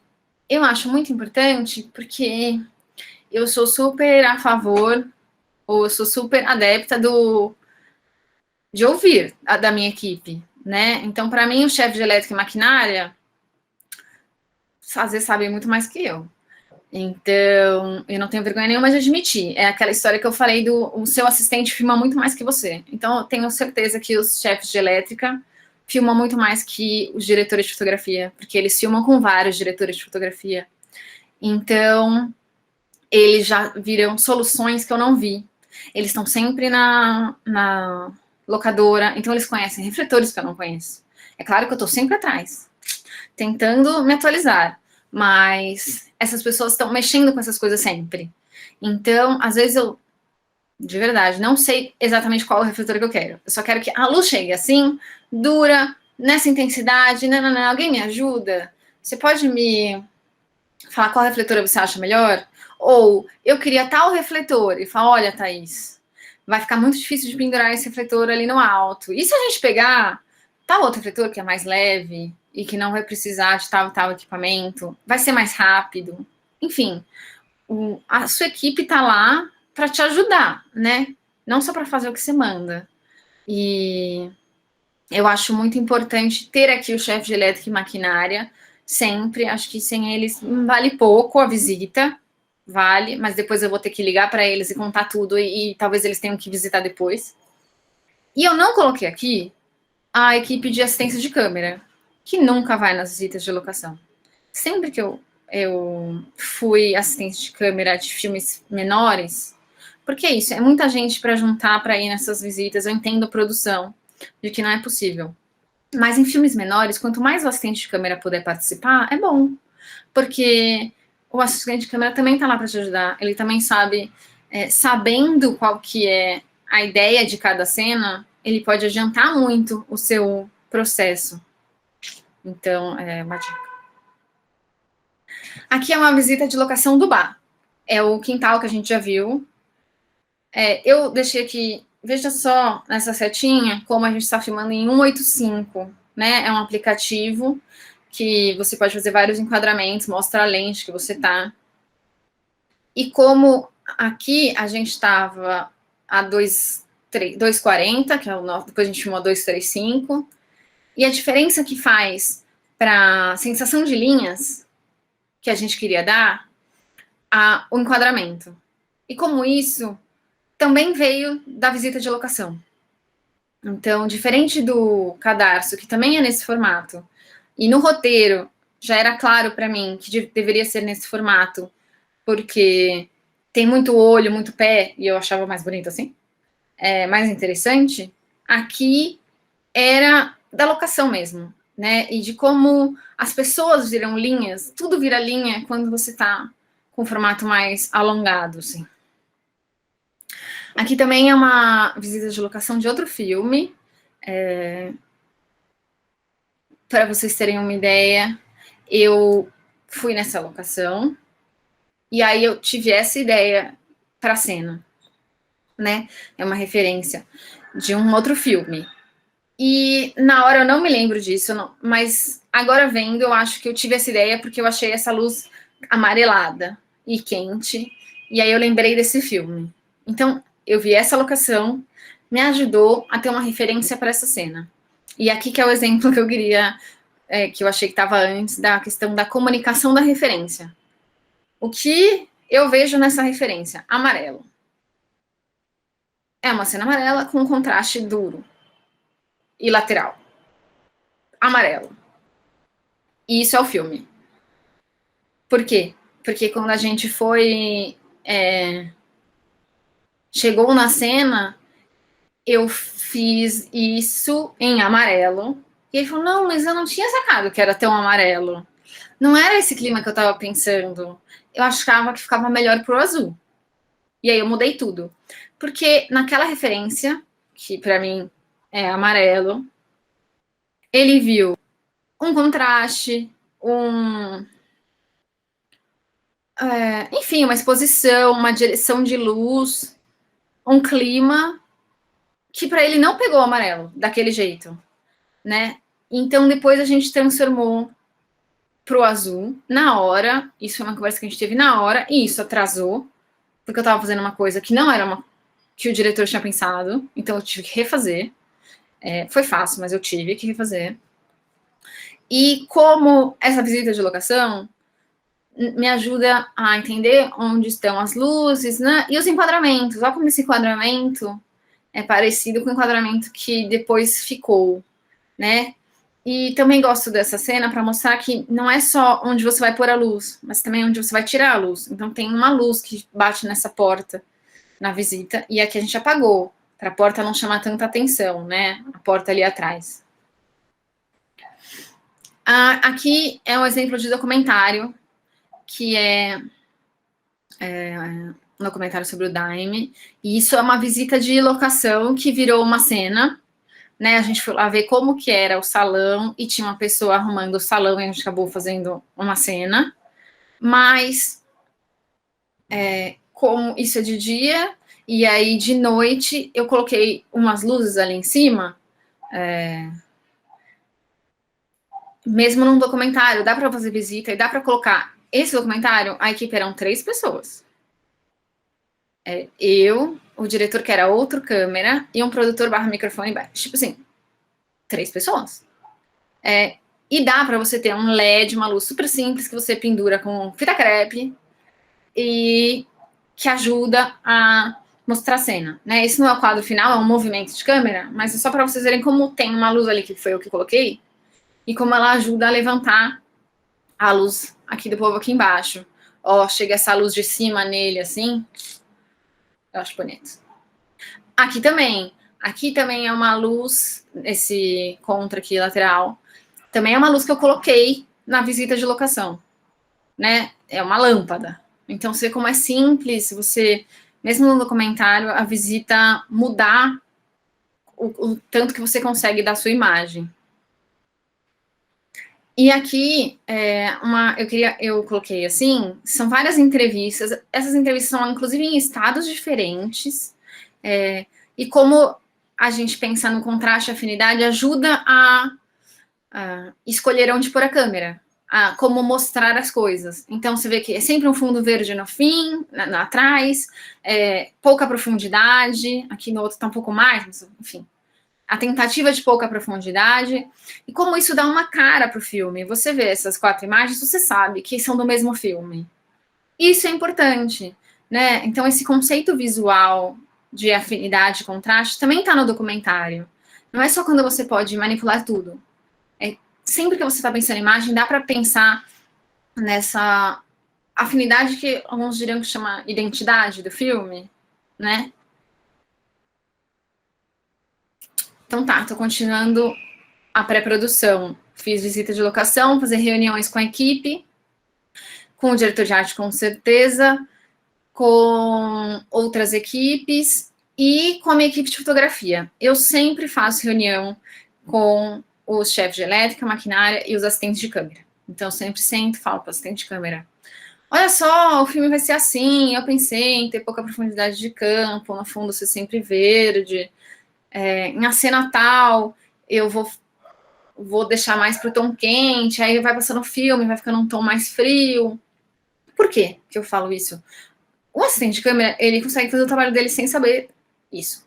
eu acho muito importante, porque eu sou super a favor, ou eu sou super adepta de ouvir da minha equipe, né? Então, para mim, o chefe de elétrica e maquinária, às vezes, sabe muito mais que eu. Então, eu não tenho vergonha nenhuma de admitir. É aquela história que eu falei o seu assistente filma muito mais que você. Então, eu tenho certeza que os chefes de elétrica filmam muito mais que os diretores de fotografia, porque eles filmam com vários diretores de fotografia. Então, eles já viram soluções que eu não vi. Eles estão sempre na locadora, então eles conhecem refletores que eu não conheço. É claro que eu estou sempre atrás, tentando me atualizar, mas essas pessoas estão mexendo com essas coisas sempre. Então, às vezes eu, de verdade, não sei exatamente qual é o refletor que eu quero. Eu só quero que a luz chegue assim, dura, nessa intensidade, não, alguém me ajuda? Você pode me falar qual refletora você acha melhor, ou eu queria tal refletor, e falar, olha, Thaís, vai ficar muito difícil de pendurar esse refletor ali no alto. E se a gente pegar tal outro refletor que é mais leve e que não vai precisar de tal e tal equipamento, vai ser mais rápido. Enfim, a sua equipe está lá para te ajudar, né? Não só para fazer o que você manda. E eu acho muito importante ter aqui o chefe de elétrica e maquinária, sempre. Acho que sem eles vale pouco a visita, vale, mas depois eu vou ter que ligar para eles e contar tudo e talvez eles tenham que visitar depois. E eu não coloquei aqui a equipe de assistência de câmera, que nunca vai nas visitas de locação. Sempre que eu fui assistente de câmera de filmes menores, porque é isso, é muita gente para juntar para ir nessas visitas, eu entendo a produção, de que não é possível. Mas em filmes menores, quanto mais o assistente de câmera puder participar, é bom, porque o assistente de câmera também está lá para te ajudar, ele também sabe, sabendo qual que é a ideia de cada cena, ele pode adiantar muito o seu processo. Então, é uma dica. Aqui é uma visita de locação do bar. É o quintal que a gente já viu. Eu deixei aqui, veja só, nessa setinha, como a gente está filmando em 185, né? É um aplicativo que você pode fazer vários enquadramentos, mostra a lente que você tá. E como aqui a gente estava a 240, que é o nosso, depois a gente filmou 235, e a diferença que faz para a sensação de linhas que a gente queria dar, o enquadramento. E como isso também veio da visita de locação. Então, diferente do cadarço, que também é nesse formato, e no roteiro já era claro para mim que deveria ser nesse formato, porque tem muito olho, muito pé, e eu achava mais bonito assim, mais interessante, aqui era da locação mesmo, né? E de como as pessoas viram linhas, tudo vira linha quando você tá com um formato mais alongado, assim. Aqui também é uma visita de locação de outro filme. Para vocês terem uma ideia, eu fui nessa locação e aí eu tive essa ideia para a cena, né? É uma referência de um outro filme. E na hora eu não me lembro disso, mas agora vendo, eu acho que eu tive essa ideia porque eu achei essa luz amarelada e quente, e aí eu lembrei desse filme. Então, eu vi essa locação, me ajudou a ter uma referência para essa cena. E aqui que é o exemplo que eu queria, que eu achei que estava antes, da questão da comunicação da referência. O que eu vejo nessa referência? Amarelo. É uma cena amarela com um contraste duro e lateral. Amarelo. E isso é o filme. Por quê? Porque quando a gente foi... chegou na cena, eu fiz isso em amarelo. E ele falou, não, mas eu não tinha sacado que era tão amarelo. Não era esse clima que eu tava pensando. Eu achava que ficava melhor pro azul. E aí eu mudei tudo. Porque naquela referência, que pra mim é amarelo, ele viu um contraste, enfim, uma exposição, uma direção de luz, um clima que para ele não pegou o amarelo daquele jeito, né? Então depois a gente transformou pro azul na hora. Isso foi uma conversa que a gente teve na hora e isso atrasou, porque eu tava fazendo uma coisa que não era uma que o diretor tinha pensado, então eu tive que refazer. Foi fácil, mas eu tive que refazer. E como essa visita de locação me ajuda a entender onde estão as luzes, né? E os enquadramentos. Olha como esse enquadramento é parecido com o enquadramento que depois ficou, né? E também gosto dessa cena para mostrar que não é só onde você vai pôr a luz, mas também onde você vai tirar a luz. Então tem uma luz que bate nessa porta na visita, e aqui a gente apagou, para a porta não chamar tanta atenção, né? A porta ali atrás. Aqui é um exemplo de documentário, que é um documentário sobre o Daime, e isso é uma visita de locação que virou uma cena, né? A gente foi lá ver como que era o salão, e tinha uma pessoa arrumando o salão, e a gente acabou fazendo uma cena. Mas, como isso é de dia, e aí de noite eu coloquei umas luzes ali em cima, mesmo num documentário, dá para fazer visita e dá para colocar. Esse documentário, a equipe eram 3 pessoas. Eu, o diretor, que era outro câmera, e um produtor barra microfone baixo. Tipo assim, 3 pessoas. E dá para você ter um LED, uma luz super simples, que você pendura com fita crepe e que ajuda a mostrar a cena, né? Esse não é o quadro final, é um movimento de câmera, mas é só para vocês verem como tem uma luz ali, que foi eu que coloquei, e como ela ajuda a levantar a luz aqui do povo aqui embaixo. Ó, chega essa luz de cima nele, assim. Eu acho bonito. Aqui também é uma luz, esse contra aqui, lateral, também é uma luz que eu coloquei na visita de locação, né? É uma lâmpada. Então, você vê como é simples, você, mesmo no documentário, a visita mudar o tanto que você consegue da sua imagem. E aqui, eu coloquei assim, são várias entrevistas, essas entrevistas são inclusive em estados diferentes, e como a gente pensa no contraste e afinidade, ajuda a escolher onde pôr a câmera, a como mostrar as coisas. Então, você vê que é sempre um fundo verde no fim, atrás, pouca profundidade, aqui no outro tá um pouco mais, mas, enfim. A tentativa de pouca profundidade, e como isso dá uma cara para o filme. Você vê essas 4 imagens, você sabe que são do mesmo filme. Isso é importante, né? Então, esse conceito visual de afinidade e contraste também está no documentário. Não é só quando você pode manipular tudo. Sempre que você está pensando em imagem, dá para pensar nessa afinidade que alguns diriam que chama identidade do filme, né? Então tá, tô continuando a pré-produção. Fiz visita de locação, fazer reuniões com a equipe, com o diretor de arte, com certeza, com outras equipes e com a minha equipe de fotografia. Eu sempre faço reunião com os chefes de elétrica, maquinária e os assistentes de câmera. Então, eu sempre sento e falo para o assistente de câmera: olha só, o filme vai ser assim, eu pensei em ter pouca profundidade de campo, no fundo ser sempre verde, em a cena tal, eu vou deixar mais pro tom quente, aí vai passando o filme, vai ficando um tom mais frio. Por quê que eu falo isso? O assistente de câmera, ele consegue fazer o trabalho dele sem saber isso.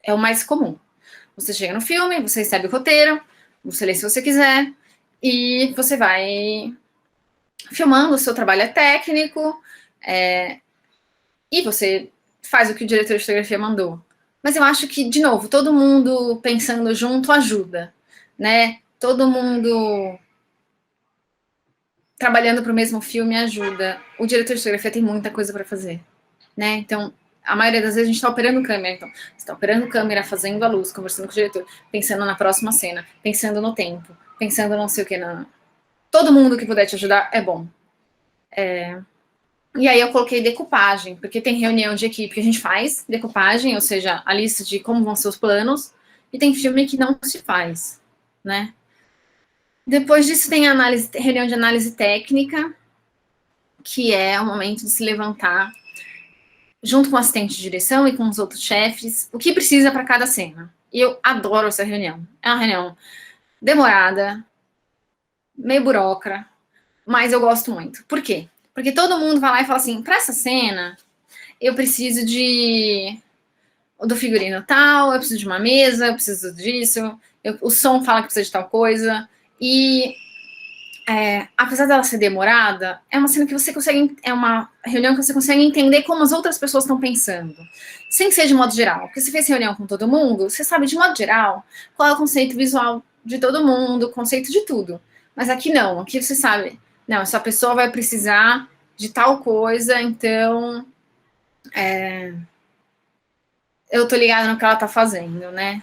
É o mais comum. Você chega no filme, você recebe o roteiro, você lê se você quiser, e você vai filmando, o seu trabalho é técnico, e você faz o que o diretor de fotografia mandou. Mas eu acho que, de novo, todo mundo pensando junto ajuda, né? Todo mundo trabalhando para o mesmo filme ajuda. O diretor de fotografia tem muita coisa para fazer, né? Então, a maioria das vezes a gente está operando câmera. Então, você está operando câmera, fazendo a luz, conversando com o diretor, pensando na próxima cena, pensando no tempo, pensando não sei o que. Todo mundo que puder te ajudar é bom. E aí eu coloquei decupagem, porque tem reunião de equipe que a gente faz decupagem, ou seja, a lista de como vão ser os planos, e tem filme que não se faz, né? Depois disso tem a reunião de análise técnica, que é o momento de se levantar, junto com o assistente de direção e com os outros chefes, o que precisa para cada cena. E eu adoro essa reunião. É uma reunião demorada, meio burocrata, mas eu gosto muito. Por quê? Porque todo mundo vai lá e fala assim: para essa cena, eu preciso do figurino tal, eu preciso de uma mesa, eu preciso disso, o som fala que precisa de tal coisa. E apesar dela ser demorada, é uma cena que você consegue, é uma reunião que você consegue entender como as outras pessoas estão pensando, sem ser de modo geral. Porque se fez reunião com todo mundo, você sabe de modo geral qual é o conceito visual de todo mundo, o conceito de tudo. Mas aqui não, aqui você sabe, não, essa pessoa vai precisar de tal coisa, então eu tô ligada no que ela tá fazendo, né?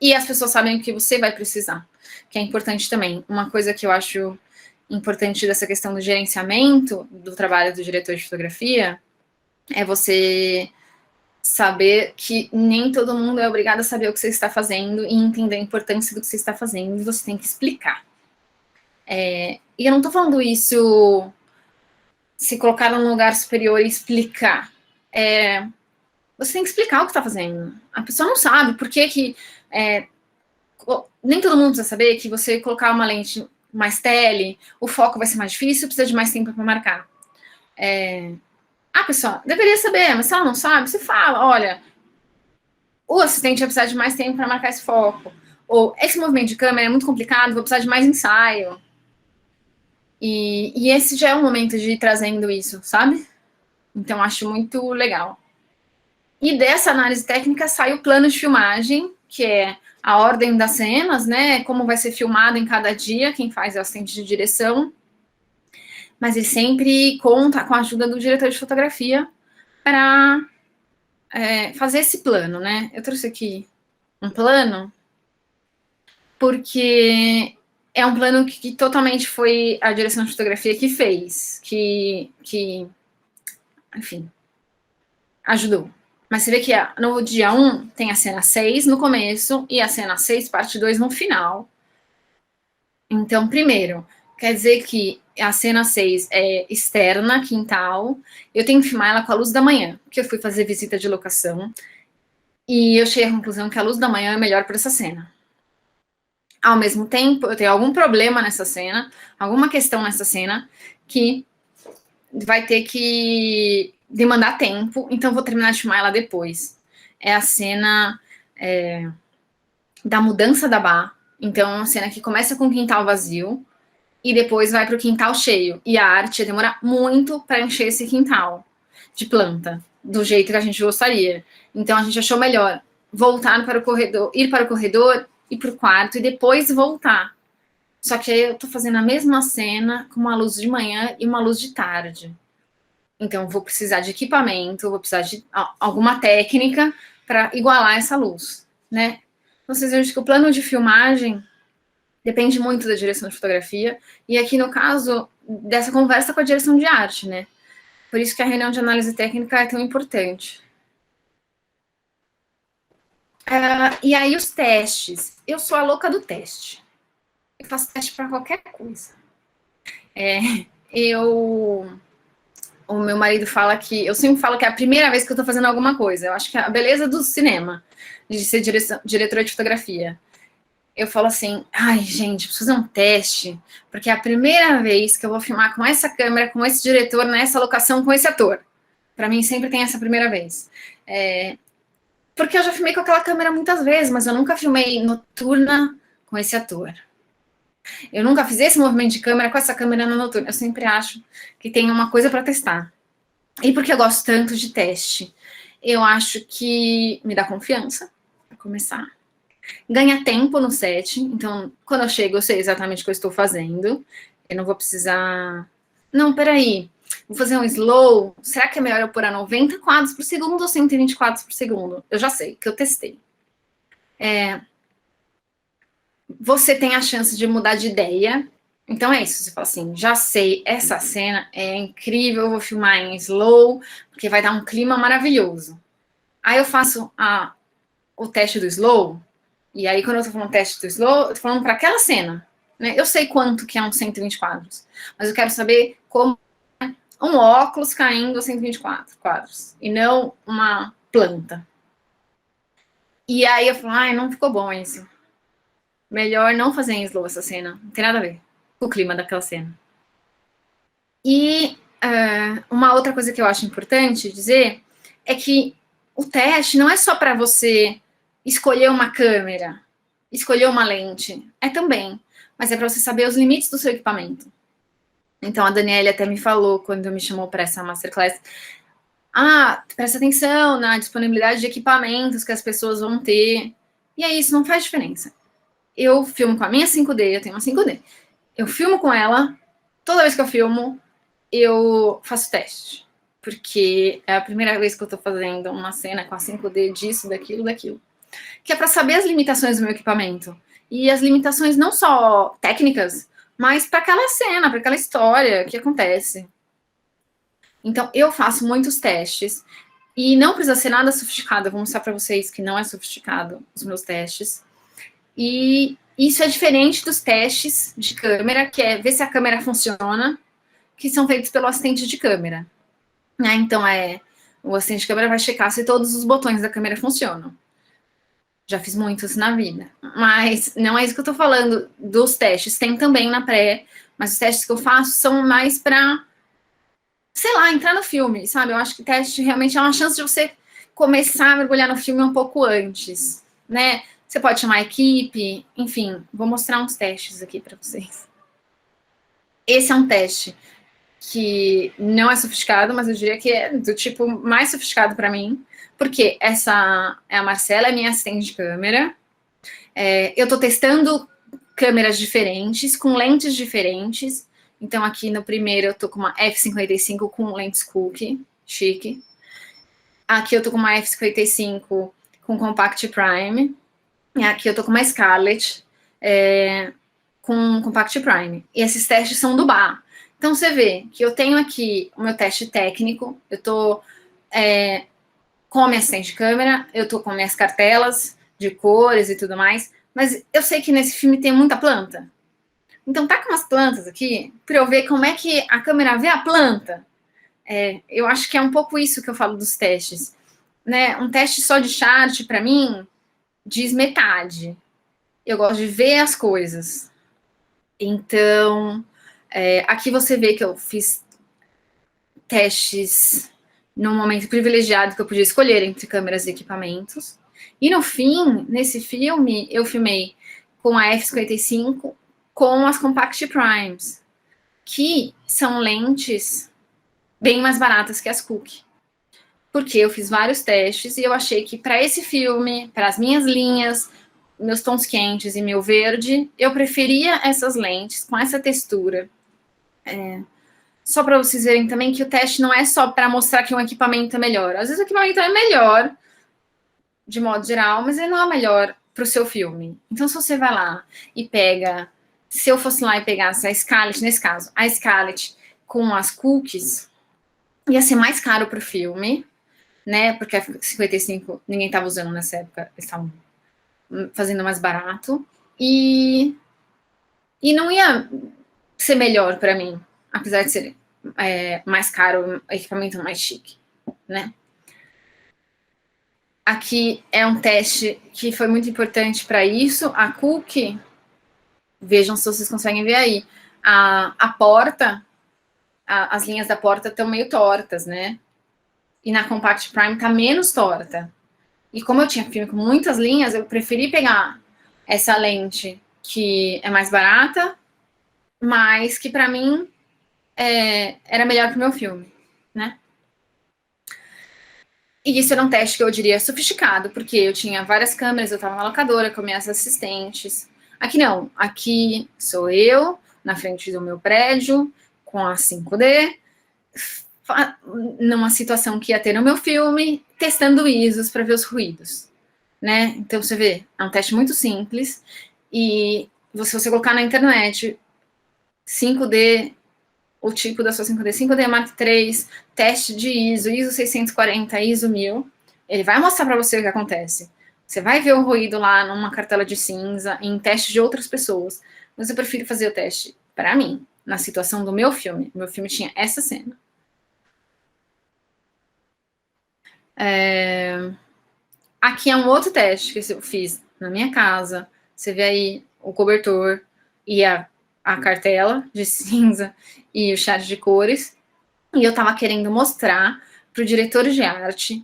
E as pessoas sabem o que você vai precisar, que é importante também. Uma coisa que eu acho importante dessa questão do gerenciamento do trabalho do diretor de fotografia é você saber que nem todo mundo é obrigado a saber o que você está fazendo e entender a importância do que você está fazendo, e você tem que explicar. E eu não tô falando isso se colocar num lugar superior e explicar. Você tem que explicar o que está fazendo. A pessoa não sabe por que nem todo mundo precisa saber que você colocar uma lente mais tele, o foco vai ser mais difícil, precisa de mais tempo para marcar. A pessoa deveria saber, mas se ela não sabe, você fala, olha, o assistente vai precisar de mais tempo para marcar esse foco. Ou, esse movimento de câmera é muito complicado, vou precisar de mais ensaio. E esse já é o momento de ir trazendo isso, sabe? Então, acho muito legal. E dessa análise técnica sai o plano de filmagem, que é a ordem das cenas, né? Como vai ser filmado em cada dia, quem faz é o assistente de direção. Mas ele sempre conta com a ajuda do diretor de fotografia para fazer esse plano, né? Eu trouxe aqui um plano, porque é um plano que totalmente foi a direção de fotografia que fez, que enfim, ajudou. Mas você vê que no dia 1 tem a cena 6 no começo e a cena 6, parte 2 no final. Então, primeiro, quer dizer que a cena 6 é externa, quintal. Eu tenho que filmar ela com a luz da manhã, porque eu fui fazer visita de locação. E eu cheguei à conclusão que a luz da manhã é melhor para essa cena. Ao mesmo tempo, eu tenho algum problema nessa cena, alguma questão nessa cena, que vai ter que demandar tempo, então vou terminar de filmar ela depois. É a cena da mudança da Bá. Então, é uma cena que começa com o quintal vazio e depois vai para o quintal cheio. E a arte ia demorar muito para encher esse quintal de planta, do jeito que a gente gostaria. Então, a gente achou melhor voltar para o corredor, ir para o corredor, ir para o quarto e depois voltar. Só que aí eu tô fazendo a mesma cena com uma luz de manhã e uma luz de tarde. Então, vou precisar de equipamento, vou precisar de alguma técnica para igualar essa luz, né? Então, vocês veem que o plano de filmagem depende muito da direção de fotografia, e aqui no caso dessa conversa com a direção de arte, né? Por isso que a reunião de análise técnica é tão importante. E aí os testes. Eu sou a louca do teste. Eu faço teste para qualquer coisa. O meu marido fala que... Eu sempre falo que é a primeira vez que eu tô fazendo alguma coisa. Eu acho que é a beleza do cinema, de ser diretora de fotografia. Eu falo assim, ai, gente, preciso fazer um teste, porque é a primeira vez que eu vou filmar com essa câmera, com esse diretor, nessa locação, com esse ator. Para mim, sempre tem essa primeira vez. Porque eu já filmei com aquela câmera muitas vezes, mas eu nunca filmei noturna com esse ator. Eu nunca fiz esse movimento de câmera com essa câmera na noturna. Eu sempre acho que tem uma coisa para testar. E porque eu gosto tanto de teste, eu acho que me dá confiança, para começar. Ganha tempo no set, então, quando eu chego, eu sei exatamente o que eu estou fazendo. Eu não vou precisar... Não, peraí, vou fazer um slow. Será que é melhor eu pôr a 90 quadros por segundo ou 120 quadros por segundo? Eu já sei, que eu testei. Você tem a chance de mudar de ideia. Então é isso, você fala assim, já sei, essa cena é incrível, eu vou filmar em slow, porque vai dar um clima maravilhoso. Aí eu faço o teste do slow, e aí quando eu tô falando teste do slow, eu tô falando para aquela cena, né? Eu sei quanto que é um 120 quadros, mas eu quero saber como é um óculos caindo a 124 quadros, e não uma planta. E aí eu falo, ai, não ficou bom isso. Melhor não fazer em slow essa cena, não tem nada a ver com o clima daquela cena. E uma outra coisa que eu acho importante dizer é que o teste não é só para você escolher uma câmera, escolher uma lente, também, mas é para você saber os limites do seu equipamento. Então a Daniela até me falou, quando me chamou para essa masterclass, presta atenção na disponibilidade de equipamentos que as pessoas vão ter, e aí isso não faz diferença. Eu filmo com a minha 5D, eu tenho uma 5D, eu filmo com ela, toda vez que eu filmo, eu faço teste, porque é a primeira vez que eu tô fazendo uma cena com a 5D disso, daquilo, que é para saber as limitações do meu equipamento, e as limitações não só técnicas, mas para aquela cena, para aquela história que acontece. Então, eu faço muitos testes, e não precisa ser nada sofisticado, eu vou mostrar para vocês que não é sofisticado os meus testes, e isso é diferente dos testes de câmera, que é ver se a câmera funciona, que são feitos pelo assistente de câmera. Né? Então, o assistente de câmera vai checar se todos os botões da câmera funcionam. Já fiz muitos na vida. Mas não é isso que eu tô falando dos testes. Tem também na pré, mas os testes que eu faço são mais para, sei lá, entrar no filme, sabe? Eu acho que teste realmente é uma chance de você começar a mergulhar no filme um pouco antes, né? Você pode chamar a equipe, enfim, vou mostrar uns testes aqui para vocês. Esse é um teste que não é sofisticado, mas eu diria que é do tipo mais sofisticado para mim, porque essa é a Marcela, é minha assistente de câmera. Eu estou testando câmeras diferentes, com lentes diferentes. Então, aqui no primeiro, eu estou com uma F55 com lentes cookie, chique. Aqui eu estou com uma F55 com Compact Prime. E aqui eu estou com uma Scarlett com Compact Prime. E esses testes são do bar. Então, você vê que eu tenho aqui o meu teste técnico, eu estou com a minha assistente de câmera, eu estou com minhas cartelas de cores e tudo mais, mas eu sei que nesse filme tem muita planta. Então, tá com umas plantas aqui, para eu ver como é que a câmera vê a planta. Eu acho que é um pouco isso que eu falo dos testes. Né? Um teste só de chart, para mim, diz metade. Eu gosto de ver as coisas. Então, aqui você vê que eu fiz testes num momento privilegiado que eu podia escolher entre câmeras e equipamentos. E no fim, nesse filme, eu filmei com a F55 com as Compact Primes, que são lentes bem mais baratas que as Cookie. Porque eu fiz vários testes e eu achei que para esse filme, para as minhas linhas, meus tons quentes e meu verde, eu preferia essas lentes com essa textura. Só para vocês verem também que o teste não é só para mostrar que um equipamento é melhor. Às vezes o equipamento é melhor, de modo geral, mas ele não é melhor para o seu filme. Então, se você vai lá e pega... Se eu fosse lá e pegasse a Scarlett, nesse caso, a Scarlett com as cookies, ia ser mais caro para o filme, né? Porque a 55 ninguém estava usando nessa época, eles estavam fazendo mais barato. E não ia ser melhor para mim, apesar de ser mais caro, equipamento mais chique, né? Aqui é um teste que foi muito importante para isso. A cookie, vejam se vocês conseguem ver aí, a porta, as linhas da porta estão meio tortas, né? E na Compact Prime tá menos torta. E como eu tinha filme com muitas linhas, eu preferi pegar essa lente que é mais barata, mas que para mim era melhor que o meu filme, né? E isso era um teste que eu diria sofisticado, porque eu tinha várias câmeras, eu estava na locadora com minhas assistentes. Aqui não, aqui sou eu, na frente do meu prédio, com a 5D, numa situação que ia ter no meu filme, testando ISOs para ver os ruídos, né? Então, você vê, é um teste muito simples, e se você colocar na internet 5D, o tipo da sua 5D Mark III, teste de ISO 640, ISO 1000, ele vai mostrar para você o que acontece. Você vai ver o ruído lá numa cartela de cinza, em teste de outras pessoas, mas eu prefiro fazer o teste para mim, na situação do meu filme. O meu filme tinha essa cena. Aqui é um outro teste que eu fiz na minha casa. Você vê aí o cobertor e a cartela de cinza e o chat de cores. E eu tava querendo mostrar pro diretor de arte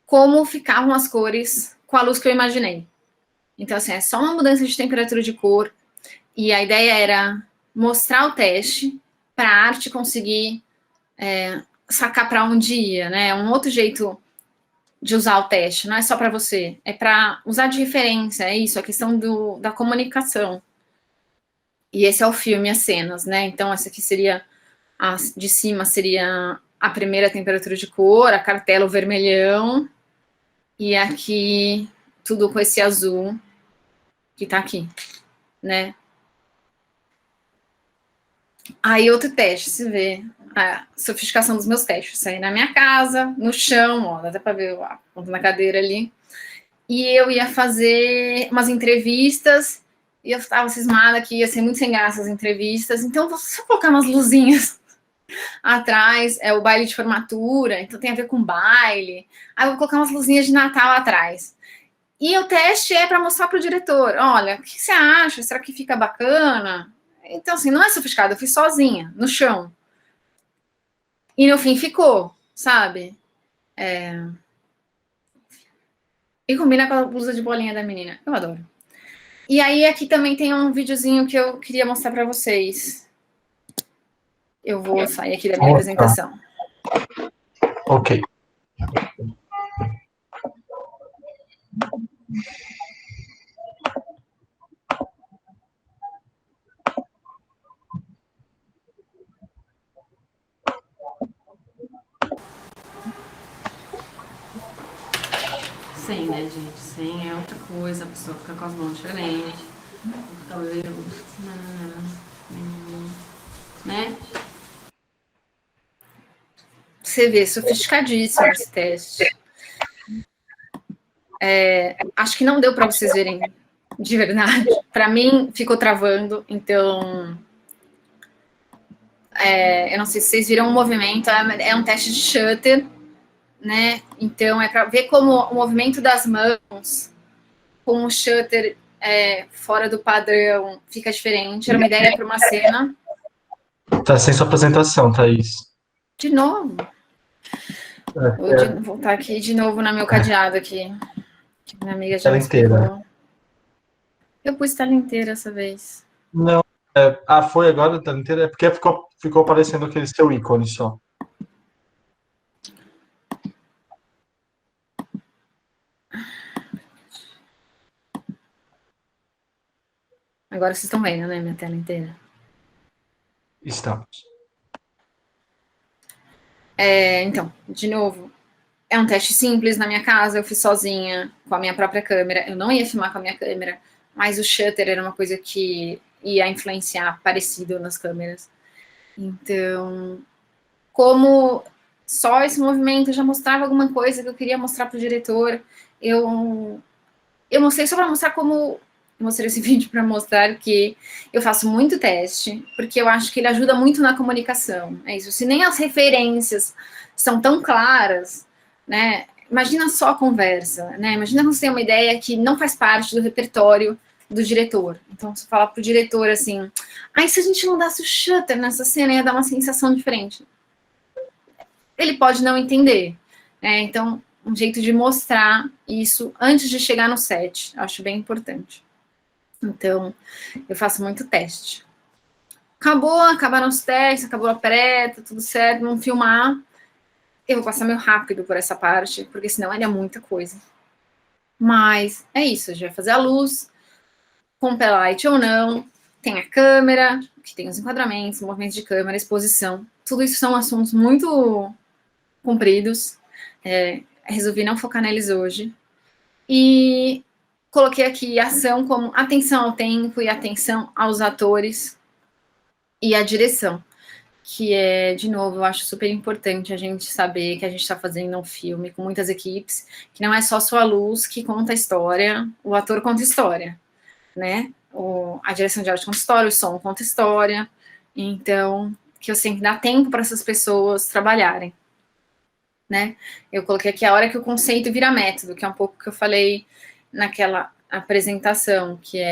como ficavam as cores com a luz que eu imaginei. Então, assim, é só uma mudança de temperatura de cor. E a ideia era mostrar o teste para a arte conseguir sacar para onde ia, né? Um outro jeito de usar o teste, não é só para você, é para usar de referência, é isso, a questão da comunicação. E esse é o filme, as cenas, né? Então, essa aqui seria, de cima seria a primeira temperatura de cor, a cartela, o vermelhão, e aqui tudo com esse azul que tá aqui, né? Aí outro teste, se vê a sofisticação dos meus testes. Saí na minha casa, no chão, ó, dá até para ver a ponta na cadeira ali. E eu ia fazer umas entrevistas, e eu estava cismada que ia ser muito sem graça as entrevistas, então vou só colocar umas luzinhas Atrás é o baile de formatura, então tem a ver com baile. Aí eu vou colocar umas luzinhas de Natal atrás. E o teste é para mostrar para o diretor: olha, o que você acha? Será que fica bacana? Então, assim, não é sofisticado, eu fiz sozinha, no chão. E no fim ficou, sabe? E combina com a blusa de bolinha da menina. Eu adoro. E aí aqui também tem um videozinho que eu queria mostrar para vocês. Eu vou sair aqui da minha apresentação. Ok. Sem, né, gente? Sem é outra coisa, a pessoa fica com as mãos diferentes, o cabelo, né? Você vê, sofisticadíssimo esse teste. Acho que não deu para vocês verem de verdade. Para mim, ficou travando, então... eu não sei se vocês viram o movimento, é um teste de shutter, né? Então, é para ver como o movimento das mãos com o shutter fora do padrão fica diferente. Era uma ideia para uma cena. Tá sem sua apresentação, Thaís. De novo. Vou voltar aqui de novo no meu cadeado aqui. Que minha amiga já me explicou. Eu pus tela inteira essa vez. Não. Foi agora a tela inteira? É porque ficou aparecendo aquele seu ícone só. Agora vocês estão vendo, né, minha tela inteira? Estamos. Então, de novo, é um teste simples na minha casa, eu fiz sozinha, com a minha própria câmera. Eu não ia filmar com a minha câmera, mas o shutter era uma coisa que ia influenciar parecido nas câmeras. Então, como só esse movimento já mostrava alguma coisa que eu queria mostrar para o diretor, eu mostrei só para mostrar como... Eu mostrei esse vídeo para mostrar que eu faço muito teste, porque eu acho que ele ajuda muito na comunicação. É isso. Se nem as referências são tão claras, né? Imagina só a conversa, né? Imagina você ter uma ideia que não faz parte do repertório do diretor. Então, você fala pro diretor assim: se a gente mudasse o shutter nessa cena, ia dar uma sensação diferente. Ele pode não entender, né? Então, um jeito de mostrar isso antes de chegar no set, acho bem importante. Então, eu faço muito teste. Acabaram os testes, acabou a preta, tudo certo, vamos filmar. Eu vou passar meio rápido por essa parte, porque senão é muita coisa. Mas é isso, a gente vai fazer a luz, com pelight ou não, tem a câmera, que tem os enquadramentos, movimentos de câmera, exposição. Tudo isso são assuntos muito compridos. Resolvi não focar neles hoje. E coloquei aqui ação como atenção ao tempo e atenção aos atores e à direção, que de novo, eu acho super importante a gente saber que a gente está fazendo um filme com muitas equipes, que não é só sua luz que conta a história, o ator conta história, né? A direção de arte conta história, o som conta história, então, que eu sempre dá tempo para essas pessoas trabalharem, né? Eu coloquei aqui a hora que o conceito vira método, que é um pouco que eu falei naquela apresentação, que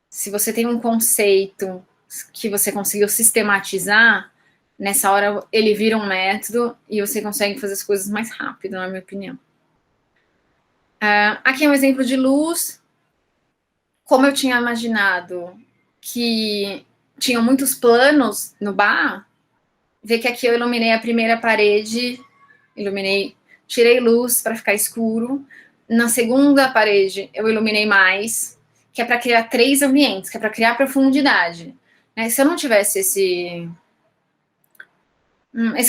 se você tem um conceito que você conseguiu sistematizar, nessa hora ele vira um método e você consegue fazer as coisas mais rápido, na minha opinião. Aqui é um exemplo de luz. Como eu tinha imaginado que tinham muitos planos no bar, vê que aqui eu iluminei a primeira parede, tirei luz para ficar escuro. Na segunda parede, eu iluminei mais, que é para criar 3 ambientes, que é para criar profundidade. Se eu não tivesse esse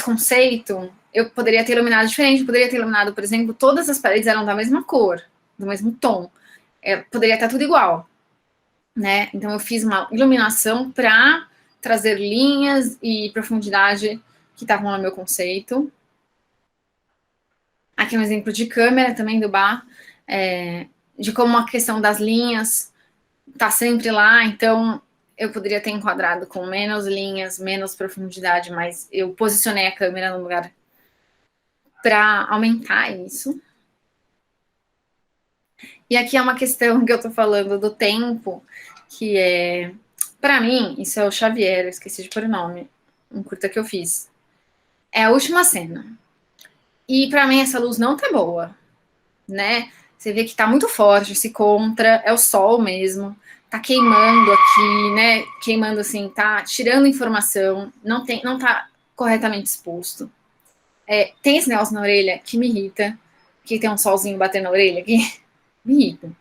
conceito, eu poderia ter iluminado diferente. Eu poderia ter iluminado, por exemplo, todas as paredes eram da mesma cor, do mesmo tom. Poderia estar tudo igual, né? Então, eu fiz uma iluminação para trazer linhas e profundidade que estavam no meu conceito. Aqui é um exemplo de câmera também do bar, de como a questão das linhas está sempre lá. Então, eu poderia ter enquadrado com menos linhas, menos profundidade, mas eu posicionei a câmera no lugar para aumentar isso. E aqui é uma questão que eu tô falando do tempo, que é, para mim, isso é o Xavier, eu esqueci de pôr o nome, um curta que eu fiz. É a última cena. E para mim essa luz não tá boa, né? Você vê que tá muito forte, esse contra, é o sol mesmo, tá queimando aqui, né? Queimando assim, tá tirando informação, não tá corretamente exposto. Tem esse negócio na orelha que me irrita, que tem um solzinho batendo na orelha aqui, me irrita.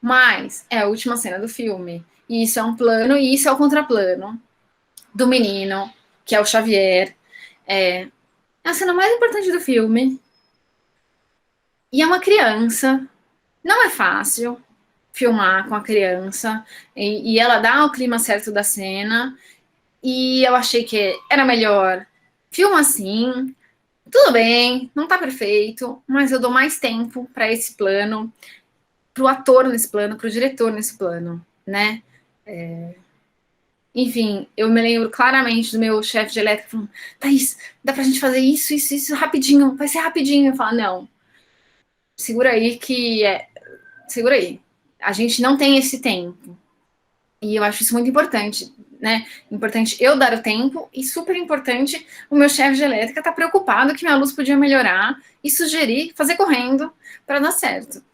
Mas é a última cena do filme. E isso é um plano, e isso é o contraplano do menino, que é o Xavier. É a cena mais importante do filme. E é uma criança. Não é fácil filmar com a criança. E ela dá o clima certo da cena. E eu achei que era melhor filma assim. Tudo bem, não tá perfeito, mas eu dou mais tempo para esse plano, para o ator nesse plano, para o diretor nesse plano, né? Enfim, eu me lembro claramente do meu chefe de elétrica falando, Thaís, dá pra gente fazer isso rapidinho, vai ser rapidinho. Eu falo, não, segura aí segura aí. A gente não tem esse tempo. E eu acho isso muito importante, né? Importante eu dar o tempo e super importante o meu chefe de elétrica estar preocupado que minha luz podia melhorar e sugerir, fazer correndo para dar certo.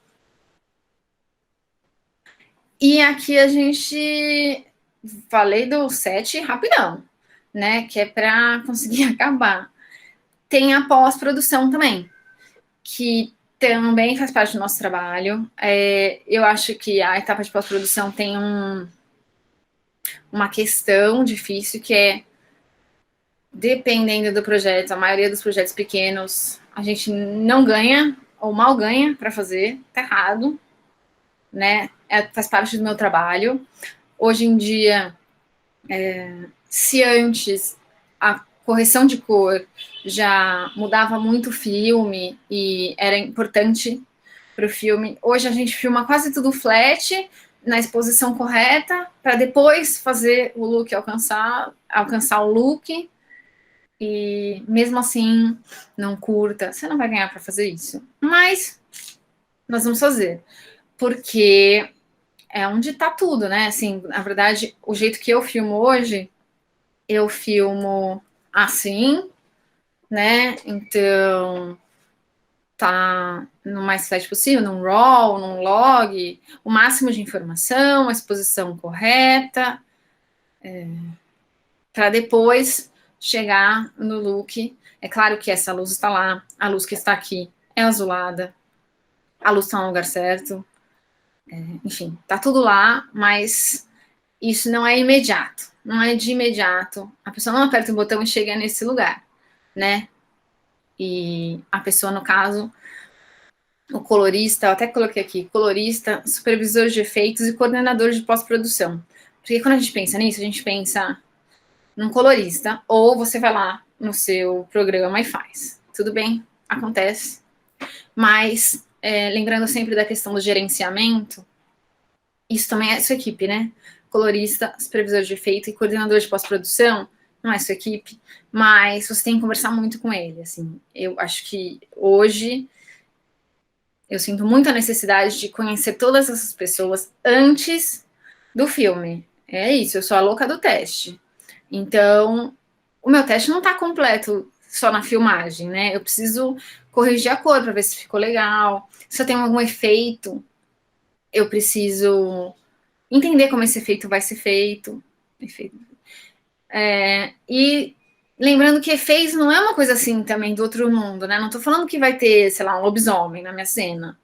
E aqui a gente falei do set rapidão, né? Que é para conseguir acabar. Tem a pós-produção também, que também faz parte do nosso trabalho. Eu acho que a etapa de pós-produção tem uma questão difícil que é, dependendo do projeto, a maioria dos projetos pequenos, a gente não ganha ou mal ganha para fazer, tá errado, né? Faz parte do meu trabalho. Hoje em dia, se antes a correção de cor já mudava muito o filme e era importante para o filme, hoje a gente filma quase tudo flat, na exposição correta, para depois fazer o look alcançar o look, e mesmo assim, não curta, você não vai ganhar para fazer isso. Mas nós vamos fazer, porque é onde está tudo, né? Assim, na verdade, o jeito que eu filmo hoje, eu filmo assim, né? Então, tá no mais flat possível, num RAW, num log, o máximo de informação, a exposição correta, para depois chegar no look. É claro que essa luz está lá, a luz que está aqui é azulada, a luz está no lugar certo, enfim, tá tudo lá, mas isso não é imediato, não é de imediato. A pessoa não aperta o botão e chega nesse lugar, né? E a pessoa, no caso, o colorista, eu até coloquei aqui, colorista, supervisor de efeitos e coordenador de pós-produção. Porque quando a gente pensa nisso, a gente pensa num colorista, ou você vai lá no seu programa e faz. Tudo bem, acontece. Mas, lembrando sempre da questão do gerenciamento, isso também é sua equipe, né? Colorista, supervisor de efeito e coordenador de pós-produção, não é sua equipe, mas você tem que conversar muito com ele, assim. Eu acho que hoje eu sinto muito a necessidade de conhecer todas essas pessoas antes do filme. É isso, eu sou a louca do teste. Então, o meu teste não está completo só na filmagem, né? Eu preciso corrigir a cor para ver se ficou legal. Se eu tenho algum efeito, eu preciso entender como esse efeito vai ser feito. E lembrando que efeito não é uma coisa assim também do outro mundo, né? Não tô falando que vai ter, sei lá, um lobisomem na minha cena.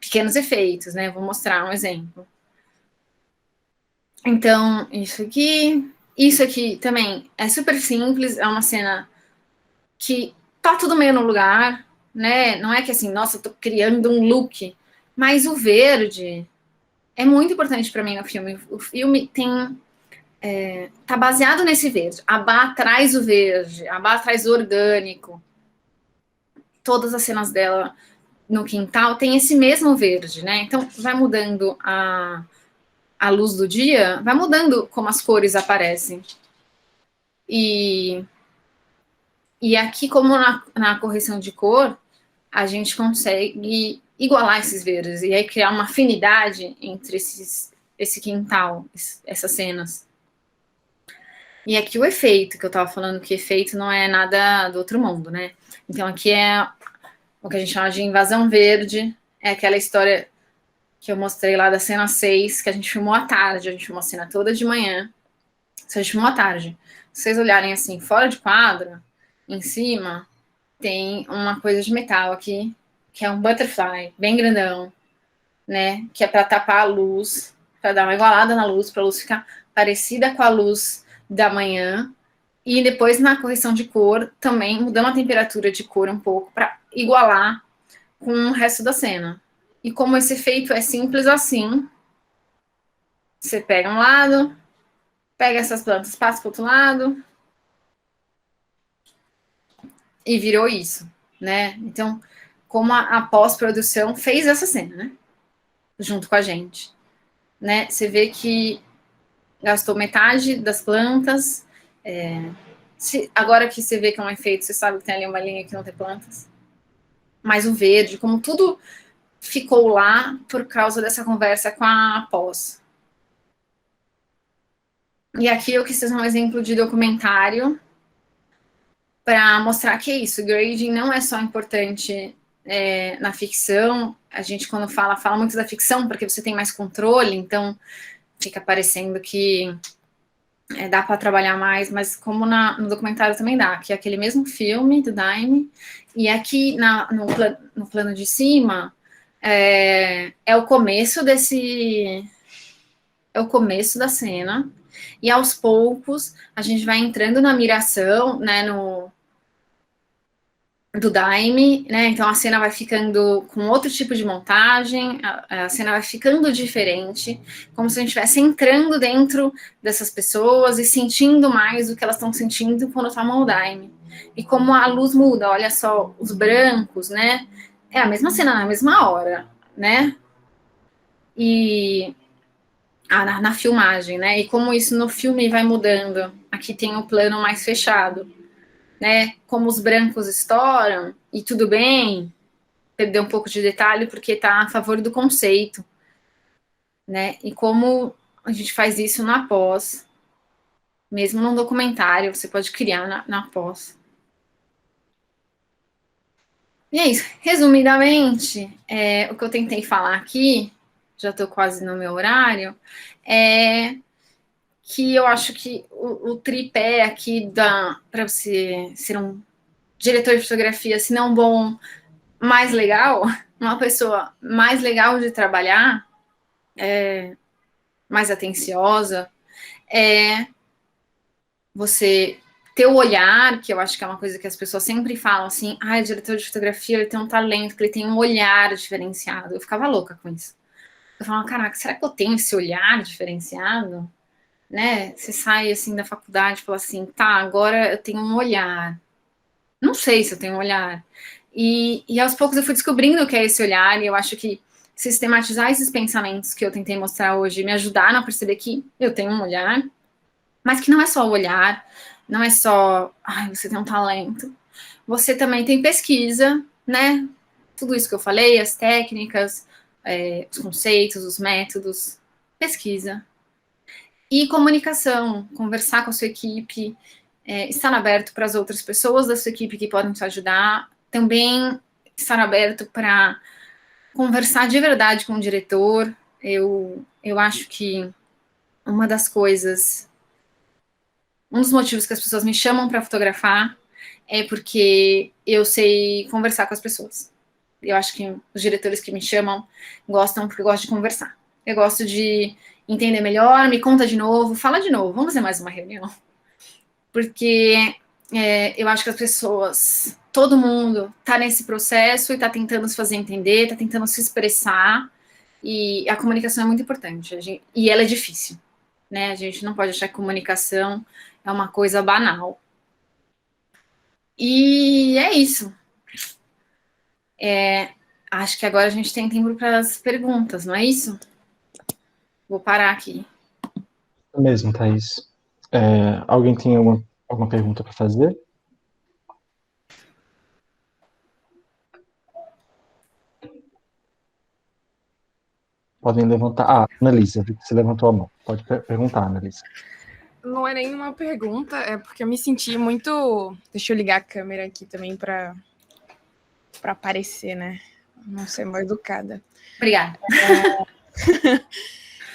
Pequenos efeitos, né? Vou mostrar um exemplo. Então, isso aqui também é super simples, é uma cena que tá tudo meio no lugar, né? Não é que assim, nossa, eu tô criando um look, mas o verde é muito importante para mim no filme. O filme tá baseado nesse verde. A Bá traz o verde, a Bá traz o orgânico. Todas as cenas dela no quintal tem esse mesmo verde, né? Então vai mudando a a luz do dia, vai mudando como as cores aparecem. E aqui, como na correção de cor, a gente consegue igualar esses verdes e aí criar uma afinidade entre esse quintal, essas cenas. E aqui o efeito, que eu estava falando que efeito não é nada do outro mundo, né? Então aqui é o que a gente chama de invasão verde, é aquela história que eu mostrei lá da cena 6, que a gente filmou à tarde, a gente filmou a cena toda de manhã, a gente filmou à tarde. Se vocês olharem assim, fora de quadro, em cima, tem uma coisa de metal aqui, que é um butterfly, bem grandão, né? Que é para tapar a luz, para dar uma igualada na luz, para a luz ficar parecida com a luz da manhã. E depois, na correção de cor, também mudando a temperatura de cor um pouco, para igualar com o resto da cena. E como esse efeito é simples assim, você pega um lado, pega essas plantas, passa para o outro lado, e virou isso, né? Então, como a pós-produção fez essa cena, né? Junto com a gente, né? Você vê que gastou metade das plantas. Agora que você vê que é um efeito, você sabe que tem ali uma linha que não tem plantas. Mas o verde, como tudo ficou lá por causa dessa conversa com a pós. E aqui eu quis fazer um exemplo de documentário para mostrar que é isso, grading não é só importante na ficção, a gente quando fala muito da ficção, porque você tem mais controle, então fica parecendo que dá para trabalhar mais, mas como no documentário também dá, que é aquele mesmo filme do Daime, e aqui no plano de cima é o começo é o começo da cena, e aos poucos a gente vai entrando na miração, né, do Daime, né? Então a cena vai ficando com outro tipo de montagem, a cena vai ficando diferente, como se a gente estivesse entrando dentro dessas pessoas e sentindo mais o que elas estão sentindo quando tomam o Daime. E como a luz muda, olha só, os brancos, né? É a mesma cena na mesma hora, né? E na filmagem, né? E como isso no filme vai mudando. Aqui tem o plano mais fechado, né? Como os brancos estouram, e tudo bem perder um pouco de detalhe, porque está a favor do conceito, né? E como a gente faz isso na pós, mesmo num documentário, você pode criar na pós. E é isso. Resumidamente, o que eu tentei falar aqui, já estou quase no meu horário, é que eu acho que o tripé aqui para você ser um diretor de fotografia, se não bom, mais legal, uma pessoa mais legal de trabalhar, mais atenciosa, você ter o olhar, que eu acho que é uma coisa que as pessoas sempre falam assim, o diretor de fotografia, ele tem um talento, ele tem um olhar diferenciado. Eu ficava louca com isso. Eu falava, caraca, será que eu tenho esse olhar diferenciado? Né? Você sai assim da faculdade e fala assim, tá, agora eu tenho um olhar. Não sei se eu tenho um olhar. E aos poucos eu fui descobrindo o que é esse olhar, e eu acho que sistematizar esses pensamentos que eu tentei mostrar hoje me ajudaram a perceber que eu tenho um olhar, mas que não é só o olhar, não é só, você tem um talento. Você também tem pesquisa, né? Tudo isso que eu falei, as técnicas, os conceitos, os métodos, pesquisa. E comunicação, conversar com a sua equipe, estar aberto para as outras pessoas da sua equipe que podem te ajudar, também estar aberto para conversar de verdade com o diretor. Eu acho que uma das coisas, um dos motivos que as pessoas me chamam para fotografar é porque eu sei conversar com as pessoas. Eu acho que os diretores que me chamam gostam porque eu gosto de conversar. Eu gosto de entender melhor, me conta de novo, fala de novo, vamos fazer mais uma reunião. Porque eu acho que as pessoas, todo mundo está nesse processo e está tentando se fazer entender, está tentando se expressar, e a comunicação é muito importante, e ela é difícil, né? A gente não pode achar que comunicação é uma coisa banal. E é isso. Acho que agora a gente tem tempo para as perguntas, não é isso? Vou parar aqui. É mesmo, Thaís. Alguém tem alguma pergunta para fazer? Podem levantar. Ah, Annalisa, vi que você levantou a mão. Pode perguntar, Annalisa. Não é nenhuma pergunta, é porque eu me senti muito. Deixa eu ligar a câmera aqui também para aparecer, né? Não ser mal educada. Obrigada.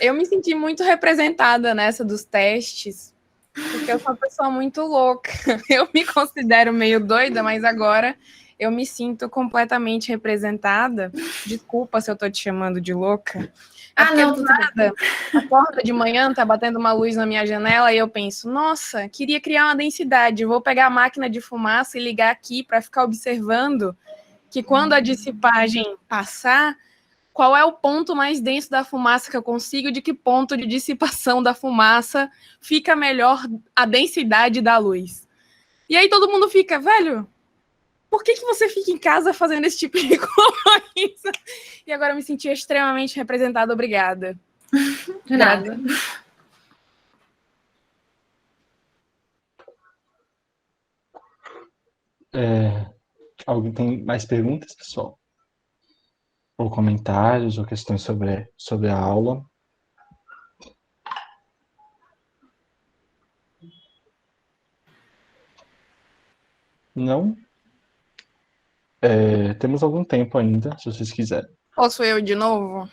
Eu me senti muito representada nessa dos testes, porque eu sou uma pessoa muito louca. Eu me considero meio doida, mas agora eu me sinto completamente representada. Desculpa se eu tô te chamando de louca. É porque Não, do tudo nada, acorda de manhã, tá batendo uma luz na minha janela e eu penso, nossa, queria criar uma densidade. Vou pegar a máquina de fumaça e ligar aqui para ficar observando que quando a dissipagem passar, qual é o ponto mais denso da fumaça que eu consigo, de que ponto de dissipação da fumaça fica melhor a densidade da luz. E aí todo mundo fica, velho, por que você fica em casa fazendo esse tipo de coisa? E agora eu me senti extremamente representada, obrigada. De nada. Alguém tem mais perguntas, pessoal? Ou comentários, ou questões sobre a aula? Não? Temos algum tempo ainda, se vocês quiserem. Posso eu de novo?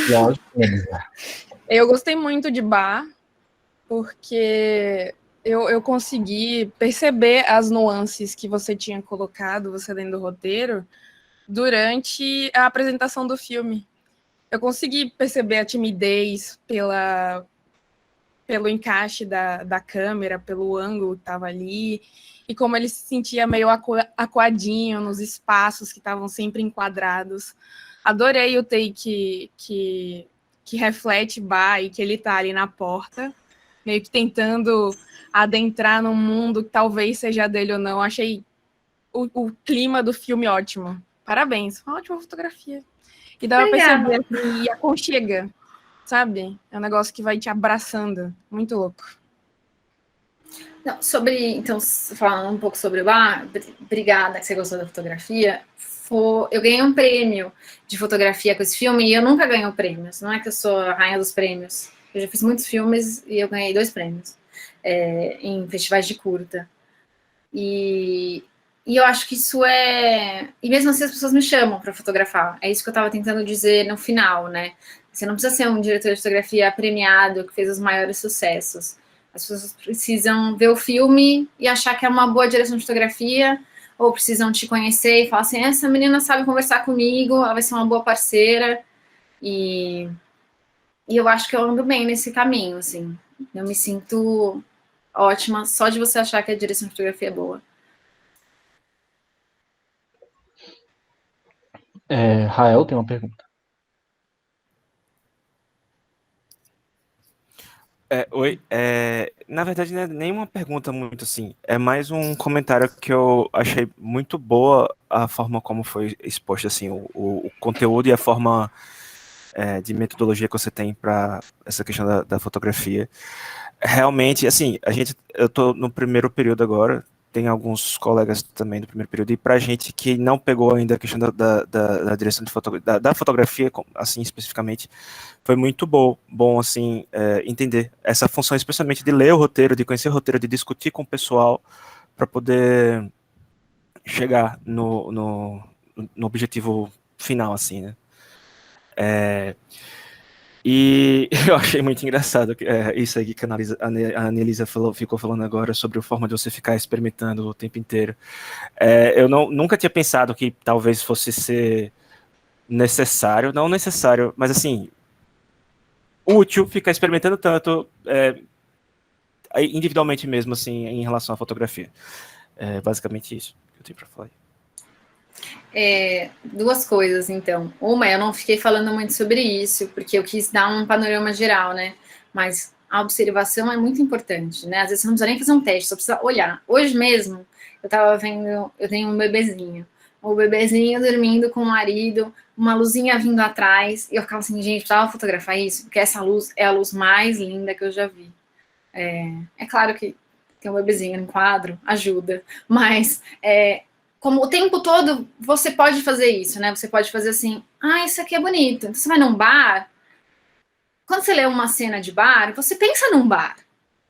Lógico, Annalisa. Eu gostei muito de Bar, porque eu consegui perceber as nuances que você tinha colocado, você lendo o roteiro, durante a apresentação do filme. Eu consegui perceber a timidez pelo encaixe da câmera, pelo ângulo que estava ali, e como ele se sentia meio acuadinho nos espaços que estavam sempre enquadrados. Adorei o take que reflete Bar e que ele está ali na porta, meio que tentando adentrar num mundo que talvez seja dele ou não. Achei o clima do filme ótimo. Parabéns, uma ótima fotografia. E dá pra perceber assim, e aconchega, sabe? É um negócio que vai te abraçando. Muito louco. Não, então, falando um pouco sobre o Bar, obrigada que você gostou da fotografia. Eu ganhei um prêmio de fotografia com esse filme e eu nunca ganho prêmios. Não é que eu sou a rainha dos prêmios. Eu já fiz muitos filmes e eu ganhei 2 prêmios em festivais de curta. E eu acho que isso é... E mesmo assim as pessoas me chamam para fotografar. É isso que eu estava tentando dizer no final, né? Você não precisa ser um diretor de fotografia premiado que fez os maiores sucessos. As pessoas precisam ver o filme e achar que é uma boa direção de fotografia, ou precisam te conhecer e falar assim, essa menina sabe conversar comigo, ela vai ser uma boa parceira. E eu acho que eu ando bem nesse caminho, assim. Eu me sinto ótima só de você achar que a direção de fotografia é boa. Rael tem uma pergunta. Oi, na verdade não é nenhuma pergunta muito assim, é mais um comentário que eu achei muito boa a forma como foi exposto assim, o conteúdo e a forma de metodologia que você tem para essa questão da fotografia. Realmente, assim, eu estou no primeiro período agora, tem alguns colegas também do primeiro período, e para gente que não pegou ainda a questão da direção de da fotografia, assim, especificamente, foi muito bom assim, entender essa função, especialmente de ler o roteiro, de conhecer o roteiro, de discutir com o pessoal, para poder chegar no objetivo final, assim, né? E eu achei muito engraçado isso aí que a Anelisa ficou falando agora sobre a forma de você ficar experimentando o tempo inteiro. Eu nunca tinha pensado que talvez fosse ser necessário, não necessário, mas assim, útil ficar experimentando tanto individualmente mesmo, assim, em relação à fotografia. É basicamente isso que eu tenho para falar. 2 coisas, então. Uma, eu não fiquei falando muito sobre isso, porque eu quis dar um panorama geral, né? Mas a observação é muito importante, né? Às vezes você não precisa nem fazer um teste, só precisa olhar. Hoje mesmo, eu tava vendo, eu tenho um bebezinho. o bebezinho dormindo com o marido, uma luzinha vindo atrás, e eu ficava assim, gente, precisava fotografar isso, porque essa luz é a luz mais linda que eu já vi. É claro que tem um bebezinho no quadro, ajuda, mas como o tempo todo você pode fazer isso, né? Você pode fazer assim, isso aqui é bonito. Então, você vai num bar, quando você lê uma cena de bar, você pensa num bar.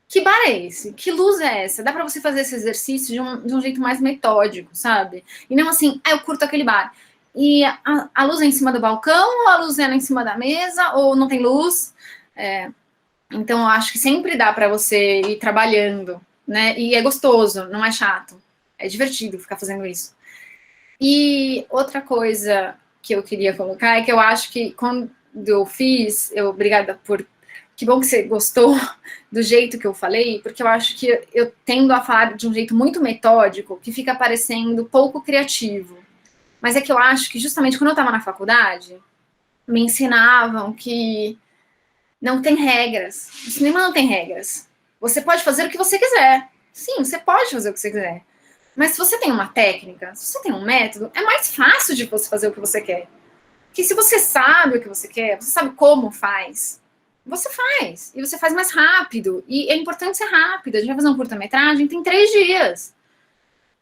Que bar é esse? Que luz é essa? Dá para você fazer esse exercício de um jeito mais metódico, sabe? E não assim, eu curto aquele bar. E a luz é em cima do balcão, ou a luz é em cima da mesa, ou não tem luz? Então, eu acho que sempre dá para você ir trabalhando, né? E é gostoso, não é chato. É divertido ficar fazendo isso. E outra coisa que eu queria colocar é que eu acho que quando eu fiz, obrigada por... Que bom que você gostou do jeito que eu falei, porque eu acho que eu tendo a falar de um jeito muito metódico, que fica parecendo pouco criativo. Mas é que eu acho que justamente quando eu estava na faculdade, me ensinavam que não tem regras. O cinema não tem regras. Você pode fazer o que você quiser. Sim, você pode fazer o que você quiser. Mas se você tem uma técnica, se você tem um método, é mais fácil de você fazer o que você quer. Porque se você sabe o que você quer, você sabe como faz, você faz. E você faz mais rápido. E é importante ser rápido. A gente vai fazer um curta-metragem, tem 3 dias.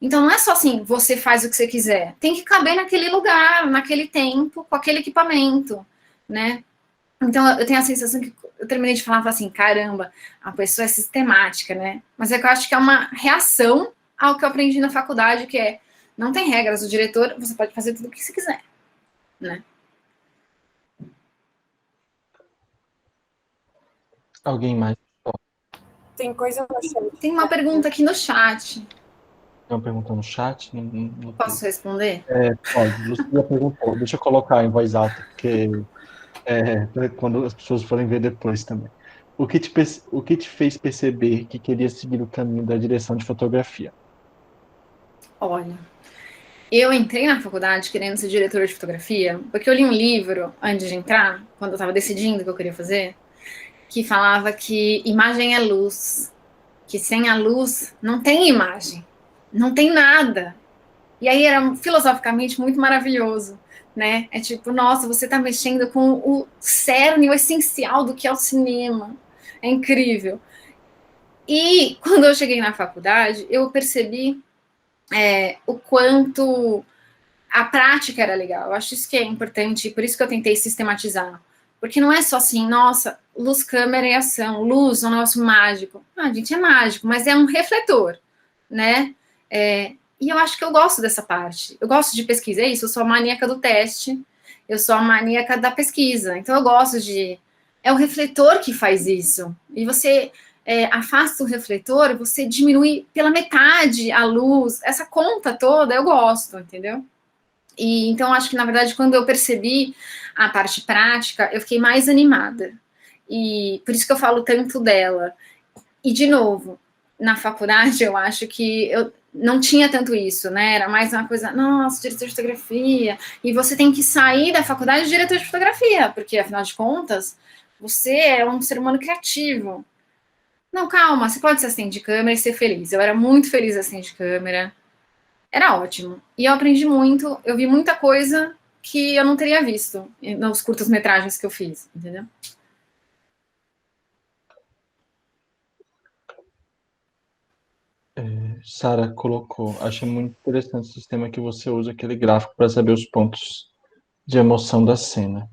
Então não é só assim, você faz o que você quiser. Tem que caber naquele lugar, naquele tempo, com aquele equipamento, né? Então eu tenho a sensação que eu terminei de falar assim, caramba, a pessoa é sistemática, né? Mas é que eu acho que é uma reação ao que eu aprendi na faculdade, que é, não tem regras, o diretor, você pode fazer tudo o que você quiser, né? Alguém mais? Tem coisa no chat. Tem uma pergunta aqui no chat. Tem uma pergunta no chat? Não Posso responder? pode. Lucia perguntou. Deixa eu colocar em voz alta, porque quando as pessoas forem ver depois também. O que te fez perceber que queria seguir o caminho da direção de fotografia? Olha, eu entrei na faculdade querendo ser diretora de fotografia, porque eu li um livro antes de entrar, quando eu estava decidindo o que eu queria fazer, que falava que imagem é luz, que sem a luz não tem imagem, não tem nada. E aí era filosoficamente muito maravilhoso, né? É tipo, nossa, você está mexendo com o cerne, o essencial do que é o cinema. É incrível. E quando eu cheguei na faculdade, eu percebi o quanto a prática era legal. Eu acho isso que é importante, por isso que eu tentei sistematizar. Porque não é só assim, nossa, luz, câmera e ação, luz é um negócio mágico. Gente, é mágico, mas é um refletor, né? E eu acho que eu gosto dessa parte. Eu gosto de pesquisa, é isso, eu sou a maníaca do teste, eu sou a maníaca da pesquisa. Então eu gosto de... É o refletor que faz isso. E você afasta o refletor, você diminui pela metade a luz. Essa conta toda eu gosto, entendeu? E então acho que, na verdade, quando eu percebi a parte prática, eu fiquei mais animada. E por isso que eu falo tanto dela. E, de novo, na faculdade, eu acho que eu não tinha tanto isso, né? Era mais uma coisa, nossa, diretor de fotografia. E você tem que sair da faculdade de diretor de fotografia, porque, afinal de contas, você é um ser humano criativo. Não, calma, você pode ser assistente de câmera e ser feliz. Eu era muito feliz assistente de câmera. Era ótimo. E eu aprendi muito, eu vi muita coisa que eu não teria visto nos curtas-metragens que eu fiz, entendeu? Sara colocou. Achei muito interessante o sistema que você usa, aquele gráfico, para saber os pontos de emoção da cena.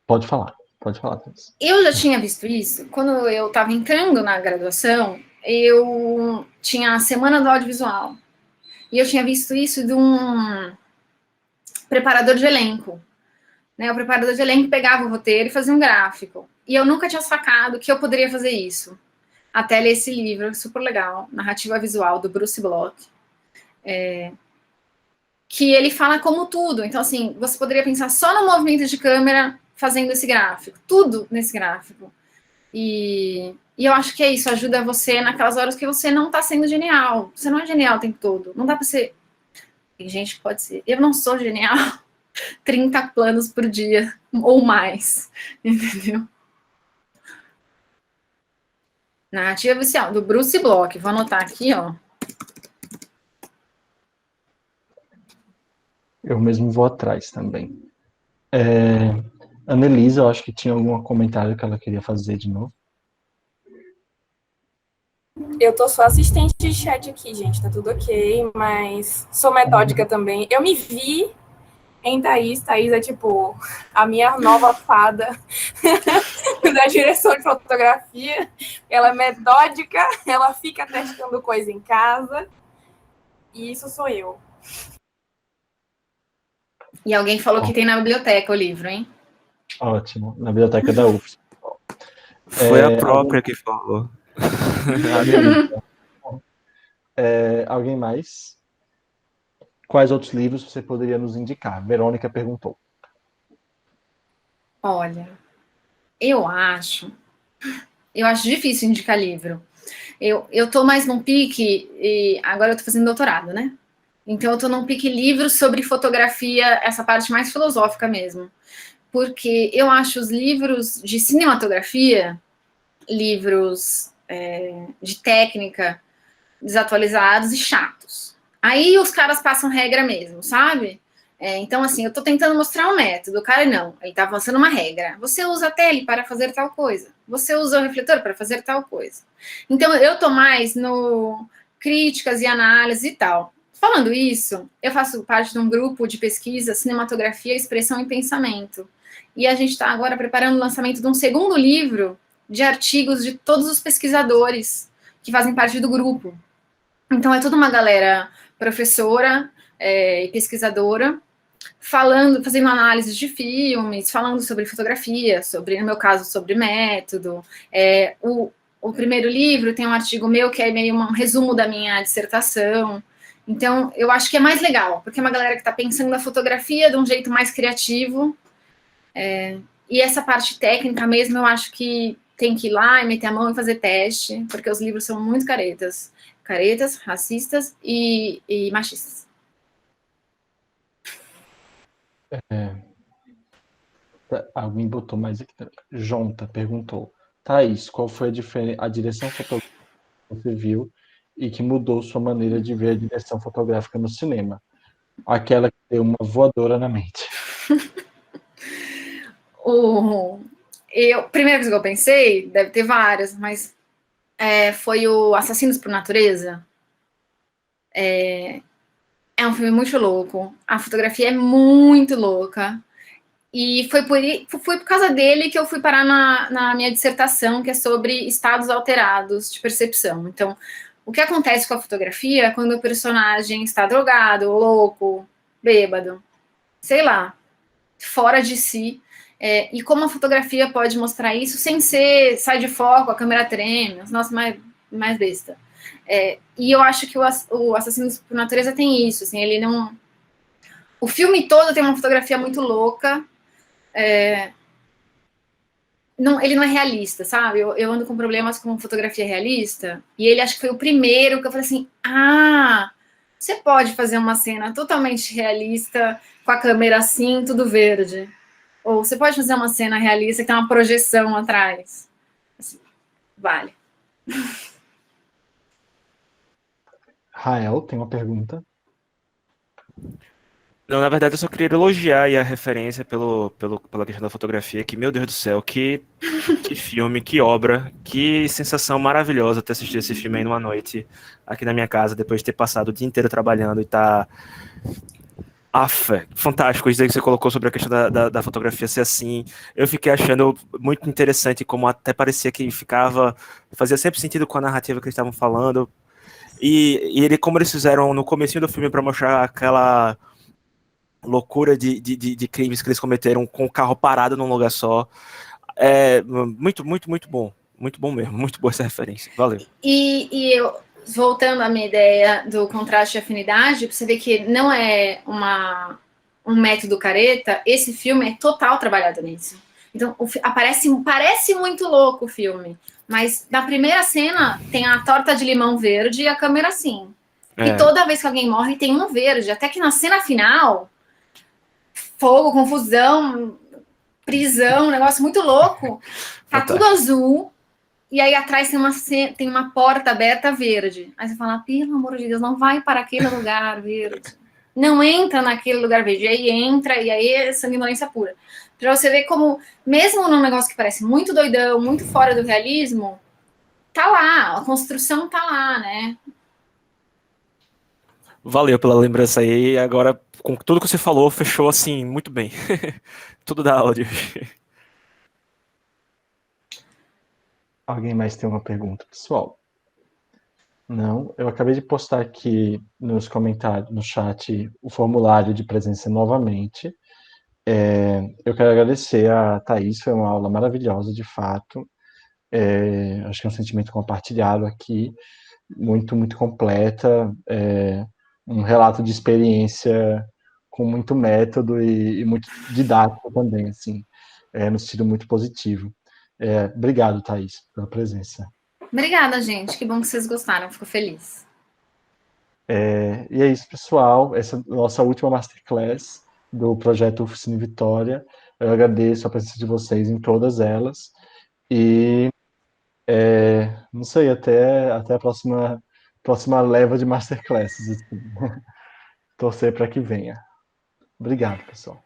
Pode falar, Thais. Eu já tinha visto isso quando eu estava entrando na graduação. Eu tinha a semana do audiovisual e eu tinha visto isso de um preparador de elenco, né? O preparador de elenco pegava o roteiro e fazia um gráfico, e eu nunca tinha sacado que eu poderia fazer isso até ler esse livro super legal, Narrativa Visual, do Bruce Bloch, que ele fala como tudo. Então, assim, você poderia pensar só no movimento de câmera fazendo esse gráfico, tudo nesse gráfico. E eu acho que é isso, ajuda você naquelas horas que você não está sendo genial. Você não é genial o tempo todo. Não dá para ser... Tem gente que pode ser. Eu não sou genial. 30 planos por dia, ou mais. Entendeu? Narrativa Visual, do Bruce Bloch. Vou anotar aqui, ó. Eu mesmo vou atrás também. Annelise, eu acho que tinha algum comentário que ela queria fazer de novo. Eu tô só assistente de chat aqui, gente, tá tudo ok, mas sou metódica também. Eu me vi em Thaís. Thaís é tipo a minha nova fada da direção de fotografia. Ela é metódica, ela fica testando coisa em casa, e isso sou eu. E alguém falou que tem na biblioteca o livro, hein? Ótimo, na biblioteca da UFS. Foi a própria que falou. Alguém mais? Quais outros livros você poderia nos indicar? Verônica perguntou. Olha, eu acho difícil indicar livro. Eu tô mais num pique, e agora eu tô fazendo doutorado, né? Então eu tô num pique livros sobre fotografia, essa parte mais filosófica mesmo. Porque eu acho os livros de cinematografia, livros de técnica, desatualizados e chatos. Aí os caras passam regra mesmo, sabe? Então, assim, eu tô tentando mostrar um método. O cara não, ele tá passando uma regra. Você usa a tele para fazer tal coisa. Você usa o refletor para fazer tal coisa. Então, eu tô mais no críticas e análise e tal. Falando isso, eu faço parte de um grupo de pesquisa Cinematografia, Expressão e Pensamento. E a gente está agora preparando o lançamento de um segundo livro de artigos de todos os pesquisadores que fazem parte do grupo. Então, é toda uma galera professora e pesquisadora fazendo análise de filmes, falando sobre fotografia, no meu caso, sobre método. O primeiro livro tem um artigo meu que é meio um resumo da minha dissertação. Então, eu acho que é mais legal, porque é uma galera que está pensando a fotografia de um jeito mais criativo. E essa parte técnica mesmo, eu acho que tem que ir lá e meter a mão e fazer teste, porque os livros são muito caretas, racistas e machistas. Alguém botou mais aqui também. Jonta perguntou. Thaís, qual foi a direção fotográfica que você viu e que mudou sua maneira de ver a direção fotográfica no cinema? Aquela que deu uma voadora na mente. Primeira coisa que eu pensei, deve ter várias, mas foi o Assassinos por Natureza. É um filme muito louco. A fotografia é muito louca. E foi por causa dele que eu fui parar na minha dissertação, que é sobre estados alterados de percepção. Então, o que acontece com a fotografia quando o personagem está drogado, louco, bêbado, sei lá, fora de si, e como a fotografia pode mostrar isso sem sai de foco, a câmera treme, nossa, mais besta. E eu acho que o Assassinos por Natureza tem isso, assim, ele não... O filme todo tem uma fotografia muito louca, ele não é realista, sabe? Eu ando com problemas com fotografia realista, e ele acho que foi o primeiro que eu falei assim, você pode fazer uma cena totalmente realista, com a câmera assim, tudo verde. Ou você pode fazer uma cena realista que tem uma projeção atrás. Assim, vale. Rael tem uma pergunta. Não, na verdade, eu só queria elogiar aí a referência pela questão da fotografia, que, meu Deus do céu, que filme, que obra, que sensação maravilhosa ter assistido esse filme aí numa noite aqui na minha casa, depois de ter passado o dia inteiro trabalhando e tá... fantástico isso aí que você colocou sobre a questão da fotografia ser assim. Eu fiquei achando muito interessante como até parecia que fazia sempre sentido com a narrativa que eles estavam falando. E como eles fizeram no comecinho do filme para mostrar aquela loucura de crimes que eles cometeram com o carro parado num lugar só. Muito, muito, muito bom. Muito bom mesmo. Muito boa essa referência. Valeu. Voltando à minha ideia do contraste e afinidade, você vê que não é um método careta, esse filme é total trabalhado nisso. Então, parece muito louco o filme, mas na primeira cena tem a torta de limão verde e a câmera assim. E toda vez que alguém morre tem um verde, até que na cena final, fogo, confusão, prisão, um negócio muito louco, tá tudo azul. E aí atrás tem uma porta aberta verde. Aí você fala, pelo amor de Deus, não vai para aquele lugar verde. não entra naquele lugar verde, aí entra, e aí é sanguinolência pura. Pra você ver como, mesmo num negócio que parece muito doidão, muito fora do realismo, tá lá, a construção tá lá, né? Valeu pela lembrança aí. Agora, com tudo que você falou, fechou assim, muito bem. Tudo da áudio. Alguém mais tem uma pergunta, pessoal? Não, eu acabei de postar aqui nos comentários, no chat, o formulário de presença novamente. Eu quero agradecer a Thaís, foi uma aula maravilhosa, de fato. Acho que é um sentimento compartilhado aqui, muito, muito completa. Um relato de experiência com muito método e muito didático também, assim, no sentido muito positivo. Obrigado, Thaís, pela presença. Obrigada, gente. Que bom que vocês gostaram. Fico feliz. E é isso, pessoal. Essa é a nossa última masterclass do projeto Oficina Vitória. Eu agradeço a presença de vocês em todas elas. E não sei, até a próxima leva de masterclasses. Assim. Torcer para que venha. Obrigado, pessoal.